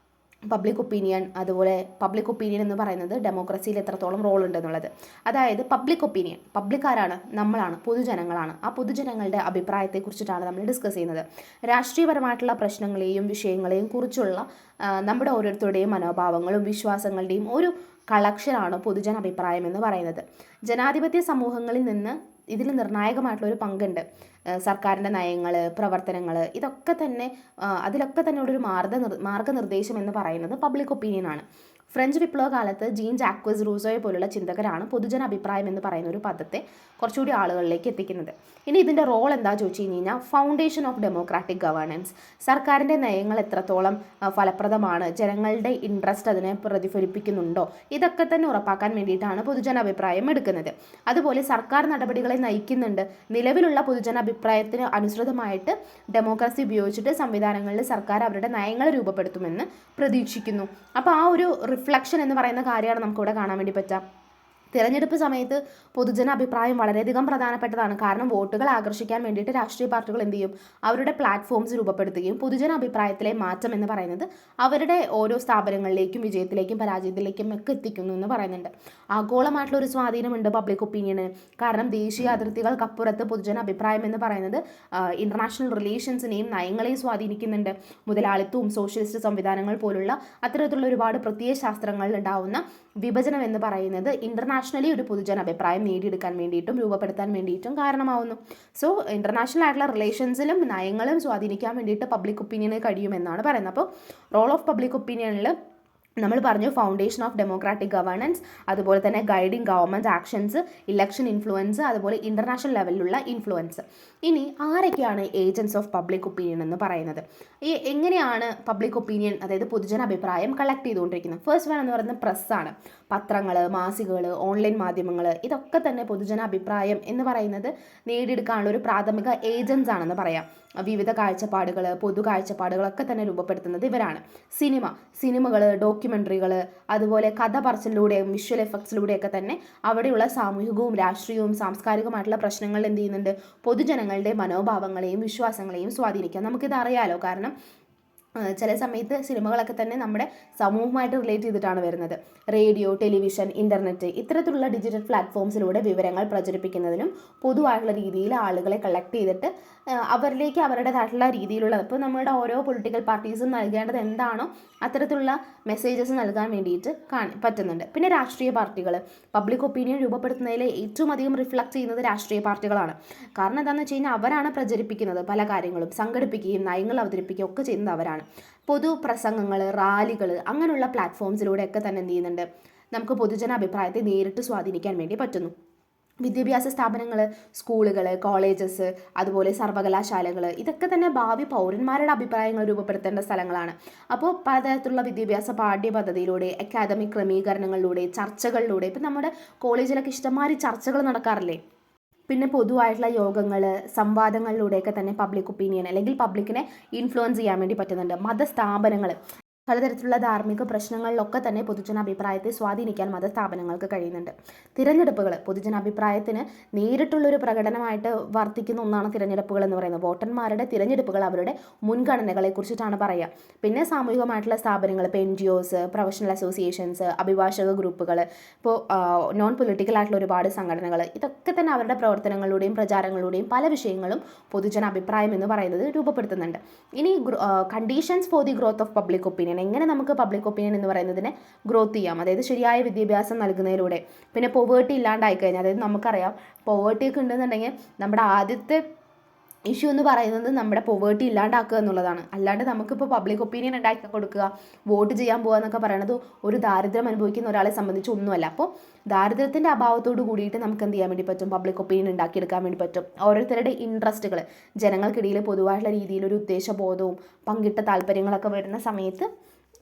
പബ്ലിക് ഒപ്പീനിയൻ എന്ന് പറയുന്നത് ഡെമോക്രസിയിൽ എത്രത്തോളം റോൾ ഉണ്ടെന്നുള്ളത്. അതായത് പബ്ലിക് ഒപ്പീനിയൻ, പബ്ലിക് ആരാണ്, നമ്മളാണ്, പൊതുജനങ്ങളാണ്. ആ പൊതുജനങ്ങളുടെ അഭിപ്രായത്തെക്കുറിച്ചിട്ടാണ് നമ്മൾ ഡിസ്കസ് ചെയ്യുന്നത്. രാഷ്ട്രീയപരമായിട്ടുള്ള പ്രശ്നങ്ങളെയും വിഷയങ്ങളെയും കുറിച്ചുള്ള നമ്മുടെ ഓരോരുത്തരുടെയും മനോഭാവങ്ങളും വിശ്വാസങ്ങളുടെയും ഒരു കളക്ഷനാണ് പൊതുജന അഭിപ്രായം എന്ന് പറയുന്നത്. ജനാധിപത്യ സമൂഹങ്ങളിൽ നിന്ന് ഇതിൽ നിർണായകമായിട്ടുള്ളൊരു പങ്കുണ്ട്. സർക്കാരിൻ്റെ നയങ്ങൾ, പ്രവർത്തനങ്ങൾ, ഇതൊക്കെ തന്നെ അതിലൊക്കെ തന്നെ ഉള്ളൊരു മാർഗനിർദ്ദേശം എന്ന് പറയുന്നത് പബ്ലിക് ഒപ്പീനിയനാണ്. ഫ്രഞ്ച് വിപ്ലവ കാലത്ത് ജീൻ ജാക്വസ് റൂസോയെ പോലുള്ള ചിന്തകരാണ് പൊതുജന അഭിപ്രായം എന്ന് പറയുന്ന ഒരു പദത്തെ കുറച്ചുകൂടി ആളുകളിലേക്ക് എത്തിക്കുന്നത്. ഇനി ഇതിൻ്റെ റോൾ എന്താ ചോദിച്ചു കഴിഞ്ഞാൽ ഫൗണ്ടേഷൻ ഓഫ് ഡെമോക്രാറ്റിക് ഗവേണൻസ്. സർക്കാരിൻ്റെ നയങ്ങൾ എത്രത്തോളം ഫലപ്രദമാണ്, ജനങ്ങളുടെ ഇൻട്രസ്റ്റ് അതിനെ പ്രതിഫലിപ്പിക്കുന്നുണ്ടോ, ഇതൊക്കെ തന്നെ ഉറപ്പാക്കാൻ വേണ്ടിയിട്ടാണ് പൊതുജനാഭിപ്രായം എടുക്കുന്നത്. അതുപോലെ സർക്കാർ നടപടികളെ നയിക്കുന്നുണ്ട്. നിലവിലുള്ള പൊതുജനാഭിപ്രായത്തിന് അനുസൃതമായിട്ട് ഡെമോക്രസി ഉപയോഗിച്ചിട്ട് സംവിധാനങ്ങളിൽ സർക്കാർ അവരുടെ നയങ്ങൾ രൂപപ്പെടുത്തുമെന്ന് പ്രതീക്ഷിക്കുന്നു. അപ്പോൾ ആ ഒരു റിഫ്ലക്ഷൻ എന്ന് പറയുന്ന കാര്യമാണ് നമുക്കിവിടെ കാണാൻ വേണ്ടി പറ്റുക. തിരഞ്ഞെടുപ്പ് സമയത്ത് പൊതുജന അഭിപ്രായം വളരെയധികം പ്രധാനപ്പെട്ടതാണ്. കാരണം വോട്ടുകൾ ആകർഷിക്കാൻ വേണ്ടിയിട്ട് രാഷ്ട്രീയ പാർട്ടികൾ എന്ത് ചെയ്യും, അവരുടെ പ്ലാറ്റ്ഫോംസ് രൂപപ്പെടുത്തുകയും പൊതുജന അഭിപ്രായത്തിലെ മാറ്റം എന്ന് പറയുന്നത് അവരുടെ ഓരോ സ്ഥാപനങ്ങളിലേക്കും വിജയത്തിലേക്കും പരാജയത്തിലേക്കും ഒക്കെ എത്തിക്കുന്നു എന്ന് പറയുന്നുണ്ട്. ആഗോളമായിട്ടുള്ള ഒരു സ്വാധീനമുണ്ട് പബ്ലിക് ഒപ്പീനിയന്. കാരണം ദേശീയ അതിർത്തികൾക്കപ്പുറത്ത് പൊതുജന അഭിപ്രായം എന്ന് പറയുന്നത് ഇൻ്റർനാഷണൽ റിലേഷൻസിനെയും നയങ്ങളെയും സ്വാധീനിക്കുന്നുണ്ട്. മുതലാളിത്തവും സോഷ്യലിസ്റ്റ് സംവിധാനങ്ങൾ പോലുള്ള അത്തരത്തിലുള്ള ഒരുപാട് പ്രത്യയ ശാസ്ത്രങ്ങളിൽ ഉണ്ടാവുന്ന വിഭജനം എന്ന് പറയുന്നത് ഇൻ്റർനാഷണലി ഒരു പൊതുജന അഭിപ്രായം നേടിയെടുക്കാൻ വേണ്ടിയിട്ടും രൂപപ്പെടുത്താൻ വേണ്ടിയിട്ടും കാരണമാവുന്നു. സോ ഇൻ്റർനാഷണൽ ആയിട്ടുള്ള റിലേഷൻസിലും നയങ്ങളും സ്വാധീനിക്കാൻ വേണ്ടിയിട്ട് പബ്ലിക് ഒപ്പീനിയന് കഴിയുമെന്നാണ് പറയുന്നത്. അപ്പോൾ റോൾ ഓഫ് പബ്ലിക് ഒപ്പീനിയനിൽ നമ്മൾ പറഞ്ഞു ഫൗണ്ടേഷൻ ഓഫ് ഡെമോക്രാറ്റിക് ഗവേണൻസ്, അതുപോലെ തന്നെ guiding government actions, election influence, അതുപോലെ ഇൻ്റർനാഷണൽ ലെവലിലുള്ള ഇൻഫ്ലുവൻസ്. ഇനി ആരൊക്കെയാണ് ഏജൻറ്റ്സ് ഓഫ് പബ്ലിക് ഒപ്പീനിയൻ എന്ന് പറയുന്നത്? എങ്ങനെയാണ് പബ്ലിക് ഒപ്പീനിയൻ, അതായത് പൊതുജന അഭിപ്രായം കളക്ട് ചെയ്തുകൊണ്ടിരിക്കുന്നത്? ഫസ്റ്റ് വൺ എന്ന് പറയുന്നത് പ്രസ്സാണ്. പത്രങ്ങൾ, മാസികകൾ, ഓൺലൈൻ മാധ്യമങ്ങൾ, ഇതൊക്കെ തന്നെ പൊതുജന അഭിപ്രായം എന്ന് പറയുന്നത് നേടിയെടുക്കാനുള്ള ഒരു പ്രാഥമിക ഏജൻസ് ആണെന്ന് പറയാം. വിവിധ കാഴ്ചപ്പാടുകൾ, പൊതു കാഴ്ചപ്പാടുകളൊക്കെ തന്നെ രൂപപ്പെടുത്തുന്നത് ഇവരാണ്. സിനിമകൾ, ഡോക്യുമെൻ്ററികൾ, അതുപോലെ കഥ പറച്ചിലൂടെയും വിഷ്വൽ എഫക്ട്സിലൂടെയൊക്കെ തന്നെ അവിടെയുള്ള സാമൂഹികവും രാഷ്ട്രീയവും സാംസ്കാരികമായിട്ടുള്ള പ്രശ്നങ്ങൾ എന്ത് ചെയ്യുന്നുണ്ട്, പൊതുജനങ്ങളുടെ മനോഭാവങ്ങളെയും വിശ്വാസങ്ങളെയും സ്വാധീനിക്കാം. നമുക്കിത് അറിയാലോ. കാരണം ചില സമയത്ത് സിനിമകളൊക്കെ തന്നെ നമ്മുടെ സമൂഹമായിട്ട് റിലേറ്റ് ചെയ്തിട്ടാണ് വരുന്നത്. റേഡിയോ, ടെലിവിഷൻ, ഇൻ്റർനെറ്റ് ഇത്തരത്തിലുള്ള ഡിജിറ്റൽ പ്ലാറ്റ്ഫോംസിലൂടെ വിവരങ്ങൾ പ്രചരിപ്പിക്കുന്നതിനും പൊതുവായിട്ടുള്ള രീതിയിൽ ആളുകളെ കളക്ട് ചെയ്തിട്ട് അവരിലേക്ക് അവരുടേതായിട്ടുള്ള രീതിയിലുള്ള, ഇപ്പോൾ നമ്മുടെ ഓരോ പൊളിറ്റിക്കൽ പാർട്ടീസും നൽകേണ്ടത് എന്താണോ അത്തരത്തിലുള്ള മെസ്സേജസ് നൽകാൻ വേണ്ടിയിട്ട് പറ്റുന്നുണ്ട്. പിന്നെ രാഷ്ട്രീയ പാർട്ടികൾ പബ്ലിക് ഒപ്പീനിയൻ രൂപപ്പെടുത്തുന്നതിൽ ഏറ്റവും അധികം റിഫ്ലക്ട് ചെയ്യുന്നത് രാഷ്ട്രീയ പാർട്ടികളാണ്. കാരണം എന്താണെന്ന് വെച്ച് കഴിഞ്ഞാൽ അവരാണ് പ്രചരിപ്പിക്കുന്നത്, പല കാര്യങ്ങളും സംഘടിപ്പിക്കുകയും നയങ്ങൾ അവതരിപ്പിക്കുകയും ഒക്കെ ചെയ്യുന്നത് അവരാണ്. പൊതു പ്രസംഗങ്ങൾ, റാലികൾ, അങ്ങനെയുള്ള പ്ലാറ്റ്ഫോംസിലൂടെയൊക്കെ തന്നെ എന്ത് ചെയ്യുന്നുണ്ട്, നമുക്ക് പൊതുജന അഭിപ്രായത്തെ നേരിട്ട് സ്വാധീനിക്കാൻ വേണ്ടി പറ്റുന്നു. വിദ്യാഭ്യാസ സ്ഥാപനങ്ങൾ, സ്കൂളുകൾ, കോളേജസ്, അതുപോലെ സർവകലാശാലകൾ, ഇതൊക്കെ തന്നെ ഭാവി പൗരന്മാരുടെ അഭിപ്രായങ്ങൾ രൂപപ്പെടുത്തേണ്ട സ്ഥലങ്ങളാണ്. അപ്പോൾ പലതരത്തിലുള്ള വിദ്യാഭ്യാസ പാഠ്യ പദ്ധതിയിലൂടെ, അക്കാദമിക് ക്രമീകരണങ്ങളിലൂടെ, ചർച്ചകളിലൂടെ, ഇപ്പം നമ്മുടെ കോളേജിലൊക്കെ ഇഷ്ടംമാതിരി ചർച്ചകൾ നടക്കാറില്ലേ. പിന്നെ പൊതുവായിട്ടുള്ള യോഗങ്ങൾ, സംവാദങ്ങളിലൂടെയൊക്കെ തന്നെ പബ്ലിക് ഒപ്പീനിയൻ അല്ലെങ്കിൽ പബ്ലിക്കിനെ ഇൻഫ്ലുവൻസ് ചെയ്യാൻ വേണ്ടി പറ്റുന്നുണ്ട്. മതസ്ഥാപനങ്ങൾ, പലതരത്തിലുള്ള ധാർമ്മിക പ്രശ്നങ്ങളിലൊക്കെ തന്നെ പൊതുജനാഭിപ്രായത്തെ സ്വാധീനിക്കാൻ മതസ്ഥാപനങ്ങൾക്ക് കഴിയുന്നുണ്ട്. തിരഞ്ഞെടുപ്പുകൾ പൊതുജനാഭിപ്രായത്തിന് നേരിട്ടുള്ളൊരു പ്രകടനമായിട്ട് വർത്തിക്കുന്ന ഒന്നാണ് തിരഞ്ഞെടുപ്പുകൾ എന്ന് പറയുന്നത്. വോട്ടർമാരുടെ തിരഞ്ഞെടുപ്പുകൾ അവരുടെ മുൻഗണനകളെ കുറിച്ചിട്ടാണ് പറയുക. പിന്നെ സാമൂഹികമായിട്ടുള്ള സ്ഥാപനങ്ങൾ, ഇപ്പോൾ NGOs, പ്രൊഫഷണൽ അസോസിയേഷൻസ്, അഭിഭാഷക ഗ്രൂപ്പുകൾ, ഇപ്പോൾ നോൺ പൊളിറ്റിക്കൽ ആയിട്ടുള്ള ഒരുപാട് സംഘടനകൾ, ഇതൊക്കെ തന്നെ അവരുടെ പ്രവർത്തനങ്ങളിലൂടെയും പ്രചാരങ്ങളിലൂടെയും പല വിഷയങ്ങളും പൊതുജനാഭിപ്രായം എന്ന് പറയുന്നത് രൂപപ്പെടുത്തുന്നുണ്ട്. ഇനി conditions for the growth of public opinion, എങ്ങനെ നമുക്ക് പബ്ലിക് ഒപ്പീനിയൻ എന്ന് പറയുന്നതിനെ ഗ്രോത്ത് ചെയ്യാം, അതായത് ശരിയായ വിദ്യാഭ്യാസം നൽകുന്നതിലൂടെ. പിന്നെ പോവേർട്ടി ഇല്ലാണ്ടായി കഴിഞ്ഞാൽ, അതായത് നമുക്കറിയാം പോവേർട്ടി ഒക്കെ ഉണ്ടെന്നുണ്ടെങ്കിൽ നമ്മുടെ ആദ്യത്തെ ഇഷ്യൂ എന്ന് പറയുന്നത് നമ്മുടെ പോവേർട്ടി ഇല്ലാണ്ടാക്കുക എന്നുള്ളതാണ്. അല്ലാണ്ട് നമുക്കിപ്പോൾ പബ്ലിക് ഒപ്പീനിയൻ ഉണ്ടാക്കി കൊടുക്കുക, വോട്ട് ചെയ്യാൻ പോകുക എന്നൊക്കെ പറയുന്നത് ഒരു ദാരിദ്ര്യം അനുഭവിക്കുന്ന ഒരാളെ സംബന്ധിച്ച് ഒന്നുമല്ല. അപ്പോൾ ദാരിദ്ര്യത്തിൻ്റെ അഭാവത്തോട് കൂടിയിട്ട് നമുക്ക് എന്ത് ചെയ്യാൻ വേണ്ടി പറ്റും, പബ്ലിക് ഒപ്പീനിയൻ ഉണ്ടാക്കിയെടുക്കാൻ വേണ്ടി പറ്റും. ഓരോരുത്തരുടെ ഇൻട്രസ്റ്റുകൾ, ജനങ്ങൾക്കിടയിൽ പൊതുവായിട്ടുള്ള രീതിയിലൊരു ഉദ്ദേശബോധവും പങ്കിട്ട താല്പര്യങ്ങളൊക്കെ വരുന്ന സമയത്ത്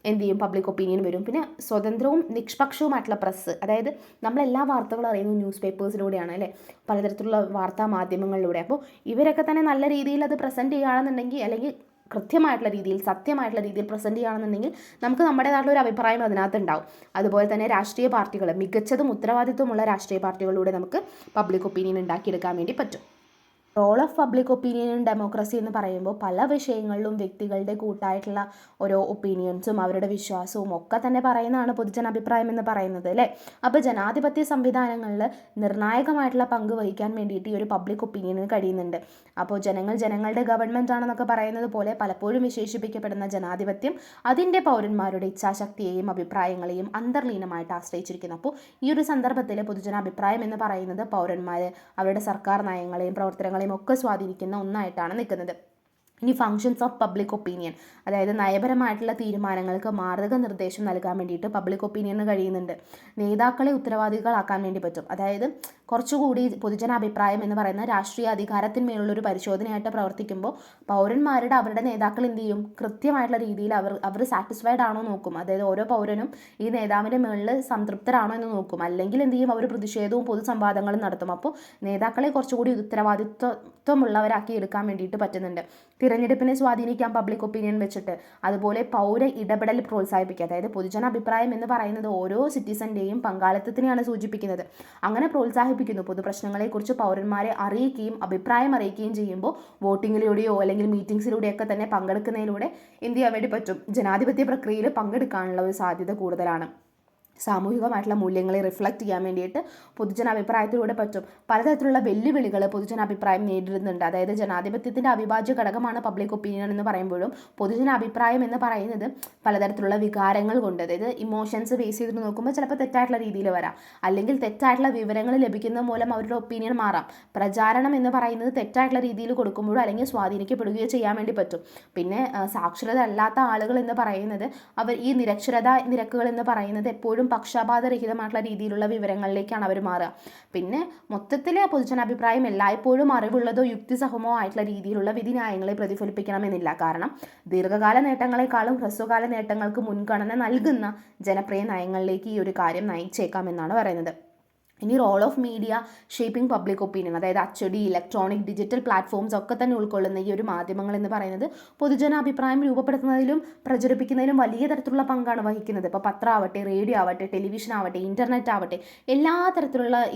എന്ത് ചെയ്യും, പബ്ലിക് ഒപ്പീനിയൻ വരും. പിന്നെ സ്വതന്ത്രവും നിഷ്പക്ഷവുമായിട്ടുള്ള പ്രസ്, അതായത് നമ്മളെല്ലാ വാർത്തകളും അറിയുന്നത് ന്യൂസ് പേപ്പേഴ്സിലൂടെയാണ് അല്ലേ, പലതരത്തിലുള്ള വാർത്താ മാധ്യമങ്ങളിലൂടെ. അപ്പോൾ ഇവരൊക്കെ തന്നെ നല്ല രീതിയിൽ അത് പ്രസൻറ്റ് ചെയ്യുകയാണെന്നുണ്ടെങ്കിൽ, അല്ലെങ്കിൽ കൃത്യമായിട്ടുള്ള രീതിയിൽ സത്യമായിട്ടുള്ള രീതിയിൽ പ്രസൻറ്റ് ചെയ്യുകയാണെന്നുണ്ടെങ്കിൽ നമുക്ക് നമ്മുടേതായിട്ടുള്ള ഒരു അഭിപ്രായം അതിനകത്ത് ഉണ്ടാവും. അതുപോലെ തന്നെ രാഷ്ട്രീയ പാർട്ടികൾ, മികച്ചതും ഉത്തരവാദിത്വമുള്ള രാഷ്ട്രീയ പാർട്ടികളിലൂടെ നമുക്ക് പബ്ലിക് ഒപ്പീനിയൻ ഉണ്ടാക്കിയെടുക്കാൻ വേണ്ടി പറ്റും. Role of public opinion in democracy എന്ന് പറയുമ്പോൾ പല വിഷയങ്ങളിലും വ്യക്തികളുടെ കൂട്ടായിട്ടുള്ള ഓരോ ഒപ്പീനിയൻസും അവരുടെ വിശ്വാസവും ഒക്കെ തന്നെ പറയുന്നതാണ് പൊതുജനാഭിപ്രായം എന്ന് പറയുന്നത് അല്ലേ. അപ്പോൾ ജനാധിപത്യ സംവിധാനങ്ങളിൽ നിർണായകമായിട്ടുള്ള പങ്ക് വഹിക്കാൻ വേണ്ടിയിട്ട് ഈ ഒരു പബ്ലിക് ഒപ്പീനിയന് കഴിയുന്നുണ്ട്. അപ്പോൾ ജനങ്ങളുടെ ഗവൺമെൻറ് ആണെന്നൊക്കെ പറയുന്നത് പോലെ പലപ്പോഴും വിശേഷിപ്പിക്കപ്പെടുന്ന ജനാധിപത്യം അതിൻ്റെ പൗരന്മാരുടെ ഇച്ഛാശക്തിയെയും അഭിപ്രായങ്ങളെയും അന്തർലീനമായിട്ട് ആശ്രയിച്ചിരിക്കുന്നു. അപ്പോൾ ഈ ഒരു സന്ദർഭത്തിൽ പൊതുജനാഭിപ്രായം എന്ന് പറയുന്നത് പൗരന്മാർ അവരുടെ സർക്കാർ നയങ്ങളെയും പ്രവർത്തനങ്ങളെയും ഒക്കെ സ്വാധീനിക്കുന്ന ഒന്നായിട്ടാണ് നിൽക്കുന്നത്. ഇനി ഫങ്ഷൻസ് ഓഫ് പബ്ലിക് ഒപ്പീനിയൻ, അതായത് നയപരമായിട്ടുള്ള തീരുമാനങ്ങൾക്ക് മാർഗനിർദ്ദേശം നൽകാൻ വേണ്ടിയിട്ട് പബ്ലിക് ഒപ്പീനിയന് കഴിയുന്നുണ്ട്. നേതാക്കളെ ഉത്തരവാദികളാക്കാൻ വേണ്ടി പറ്റും. അതായത് കുറച്ചുകൂടി പൊതുജനാഭിപ്രായം എന്ന് പറയുന്ന രാഷ്ട്രീയ അധികാരത്തിന്മേലുള്ളൊരു പരിശോധനയായിട്ട് പ്രവർത്തിക്കുമ്പോൾ പൗരന്മാരുടെ അവരുടെ നേതാക്കൾ എന്ത് ചെയ്യും, കൃത്യമായിട്ടുള്ള രീതിയിൽ അവർ സാറ്റിസ്ഫൈഡ് ആണോ നോക്കും. അതായത് ഓരോ പൗരനും ഈ നേതാവിൻ്റെ മുകളിൽ സംതൃപ്തരാണോ എന്ന് നോക്കും. അല്ലെങ്കിൽ എന്ത് ചെയ്യും, അവർ പ്രതിഷേധവും പൊതുസംവാദങ്ങളും നടത്തും. അപ്പോൾ നേതാക്കളെ കുറച്ചുകൂടി ഉത്തരവാദിത്വമുള്ളവരാക്കി എടുക്കാൻ വേണ്ടിയിട്ട് പറ്റുന്നുണ്ട്. തിരഞ്ഞെടുപ്പിനെ സ്വാധീനിക്കാം പബ്ലിക് ഒപ്പീനിയൻ വെച്ചിട്ട്. അതുപോലെ പൗര ഇടപെടൽ പ്രോത്സാഹിപ്പിക്കുക, അതായത് പൊതുജനാഭിപ്രായം എന്ന് പറയുന്നത് ഓരോ സിറ്റിസൻ്റെയും പങ്കാളിത്തത്തിനെയാണ് സൂചിപ്പിക്കുന്നത്. അങ്ങനെ പ്രോത്സാഹിപ്പിക്കുന്നു. പൊതുപ്രശ്നങ്ങളെക്കുറിച്ച് പൗരന്മാരെ അറിയിക്കുകയും അഭിപ്രായം അറിയിക്കുകയും ചെയ്യുമ്പോൾ വോട്ടിങ്ങിലൂടെയോ അല്ലെങ്കിൽ മീറ്റിംഗ്സിലൂടെയൊക്കെ തന്നെ പങ്കെടുക്കുന്നതിലൂടെ എന്ത് ചെയ്യാൻ വേണ്ടി പറ്റും, ജനാധിപത്യ പ്രക്രിയയിൽ പങ്കെടുക്കാനുള്ള ഒരു സാധ്യത കൂടുതലാണ്. സാമൂഹികമായിട്ടുള്ള മൂല്യങ്ങളെ റിഫ്ലക്റ്റ് ചെയ്യാൻ വേണ്ടിയിട്ട് പൊതുജനാഭിപ്രായത്തിലൂടെ പറ്റും. പലതരത്തിലുള്ള വെല്ലുവിളികൾ പൊതുജനാഭിപ്രായം നേരിടുന്നുണ്ട്. അതായത് ജനാധിപത്യത്തിൻ്റെ അവിഭാജ്യ ഘടകമാണ് പബ്ലിക് ഒപ്പീനിയൻ എന്ന് പറയുമ്പോഴും പൊതുജനാഭിപ്രായം എന്ന് പറയുന്നത് പലതരത്തിലുള്ള വികാരങ്ങൾ കൊണ്ട്, അതായത് ഇമോഷൻസ് ബേസ് ചെയ്തിട്ട് നോക്കുമ്പോൾ ചിലപ്പോൾ തെറ്റായിട്ടുള്ള രീതിയിൽ വരാം, അല്ലെങ്കിൽ തെറ്റായിട്ടുള്ള വിവരങ്ങൾ ലഭിക്കുന്ന മൂലം അവരുടെ ഒപ്പീനിയൻ മാറാം. പ്രചാരണം എന്ന് പറയുന്നത് തെറ്റായിട്ടുള്ള രീതിയിൽ കൊടുക്കുമ്പോഴോ അല്ലെങ്കിൽ സ്വാധീനിക്കപ്പെടുകയോ ചെയ്യാൻ വേണ്ടി പറ്റും. പിന്നെ സാക്ഷരത അല്ലാത്ത ആളുകൾ എന്ന് പറയുന്നത് അവർ ഈ നിരക്ഷരത നിരക്കുകൾ എന്ന് പറയുന്നത് എപ്പോഴും പക്ഷപാതരഹിതമായിട്ടുള്ള രീതിയിലുള്ള വിവരങ്ങളിലേക്കാണ് അവർ മാറുക. പിന്നെ മൊത്തത്തിലെ പൊതുജനാഭിപ്രായം എല്ലായ്പ്പോഴും അറിവുള്ളതോ യുക്തിസഹമോ ആയിട്ടുള്ള രീതിയിലുള്ള വിധിന്യായങ്ങളെ പ്രതിഫലിപ്പിക്കണമെന്നില്ല. കാരണം ദീർഘകാല നേട്ടങ്ങളെക്കാളും ഹ്രസ്വകാല നേട്ടങ്ങൾക്ക് മുൻഗണന നൽകുന്ന ജനപ്രിയ നയങ്ങളിലേക്ക് ഈ ഒരു കാര്യം നയിച്ചേക്കാം എന്നാണ് പറയുന്നത്. ഇനി role of media shaping public opinion, അതായത് അച്ചടി, ഇലക്ട്രോണിക്, ഡിജിറ്റൽ പ്ലാറ്റ്ഫോംസ് ഒക്കെ തന്നെ ഉൾക്കൊള്ളുന്ന ഈ ഒരു മാധ്യമങ്ങൾ എന്ന് പറയുന്നത് പൊതുജനാഭിപ്രായം രൂപപ്പെടുത്തുന്നതിലും പ്രചരിപ്പിക്കുന്നതിലും വലിയ തരത്തിലുള്ള പങ്കാണ് വഹിക്കുന്നത്. ഇപ്പോൾ പത്രമാവട്ടെ, റേഡിയോ ആവട്ടെ, ടെലിവിഷൻ ആവട്ടെ, ഇൻ്റർനെറ്റ് ആവട്ടെ, എല്ലാ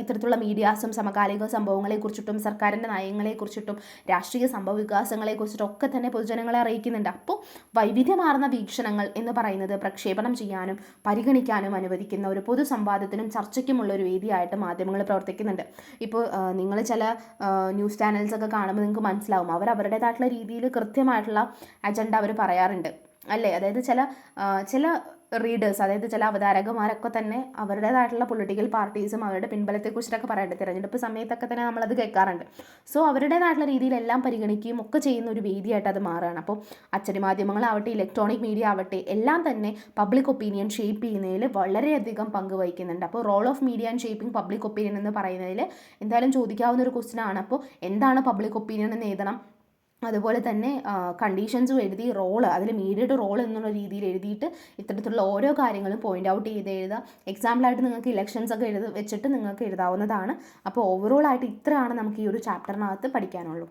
ഇത്തരത്തിലുള്ള മീഡിയാസും സമകാലിക സംഭവങ്ങളെക്കുറിച്ചിട്ടും സർക്കാരിൻ്റെ നയങ്ങളെക്കുറിച്ചിട്ടും രാഷ്ട്രീയ സംഭവ വികാസങ്ങളെക്കുറിച്ചിട്ടും ഒക്കെ തന്നെ പൊതുജനങ്ങളെ അറിയിക്കുന്നുണ്ട്. അപ്പോൾ വൈവിധ്യമാർന്ന വീക്ഷണങ്ങൾ എന്ന് പറയുന്നത് പ്രക്ഷേപണം ചെയ്യാനും പരിഗണിക്കാനും അനുവദിക്കുന്ന ഒരു പൊതുസംവാദത്തിനും ചർച്ചയ്ക്കുമുള്ള ഒരു വേദിയായിട്ട് മാധ്യമങ്ങൾ പ്രവർത്തിക്കുന്നുണ്ട്. ഇപ്പോൾ നിങ്ങൾ ചില ന്യൂസ് ചാനൽസ് ഒക്കെ കാണുമ്പോൾ നിങ്ങൾക്ക് മനസ്സിലാവും, അവർ അവരുടേതായിട്ടുള്ള രീതിയിൽ കൃത്യമായിട്ടുള്ള അജണ്ട അവർ പറയാറുണ്ട് അല്ലേ. അതായത് ചില റീഡേഴ്സ്, അതായത് ചില അവതാരകന്മാരൊക്കെ തന്നെ അവരുടേതായിട്ടുള്ള പൊളിറ്റിക്കൽ പാർട്ടീസും അവരുടെ പിൻബലത്തെക്കുറിച്ചിട്ടൊക്കെ പറയുന്നുണ്ട്. തിരഞ്ഞെടുപ്പ് സമയത്തൊക്കെ തന്നെ നമ്മളത് കേൾക്കാറുണ്ട്. സോ അവരുടേതായിട്ടുള്ള രീതിയിലെല്ലാം പരിഗണിക്കുകയും ഒക്കെ ചെയ്യുന്ന ഒരു വേദിയായിട്ട് അത് മാറുകയാണ്. അപ്പോൾ അച്ചടി മാധ്യമങ്ങളാവട്ടെ, ഇലക്ട്രോണിക് മീഡിയ ആവട്ടെ, എല്ലാം തന്നെ പബ്ലിക് ഒപ്പീനിയൻ ഷേപ്പ് ചെയ്യുന്നതിൽ വളരെയധികം പങ്ക് വഹിക്കുന്നുണ്ട്. അപ്പോൾ role of media and shaping public opinion എന്ന് പറയുന്നതിൽ എന്തായാലും ചോദിക്കാവുന്ന ഒരു ക്വസ്റ്റ്യൻ ആണ്. അപ്പോൾ എന്താണ് പബ്ലിക് ഒപ്പീനിയൻ എന്ന് എഴുതണം. അതുപോലെ തന്നെ കണ്ടീഷൻസും എഴുതി അതിൽ മീഡിയയുടെ റോൾ എന്നുള്ള രീതിയിൽ എഴുതിയിട്ട് ഇത്തരത്തിലുള്ള ഓരോ കാര്യങ്ങളും പോയിന്റ് ഔട്ട് ചെയ്ത് എഴുതുക. എക്സാമ്പിളായിട്ട് നിങ്ങൾക്ക് ഇലക്ഷൻസ് ഒക്കെ വെച്ചിട്ട് നിങ്ങൾക്ക് എഴുതാവുന്നതാണ്. അപ്പോൾ ഓവറോൾ ആയിട്ട് ഇത്രയാണ് നമുക്ക് ഈ ഒരു ചാപ്റ്ററിനകത്ത് പഠിക്കാനുള്ളൂ.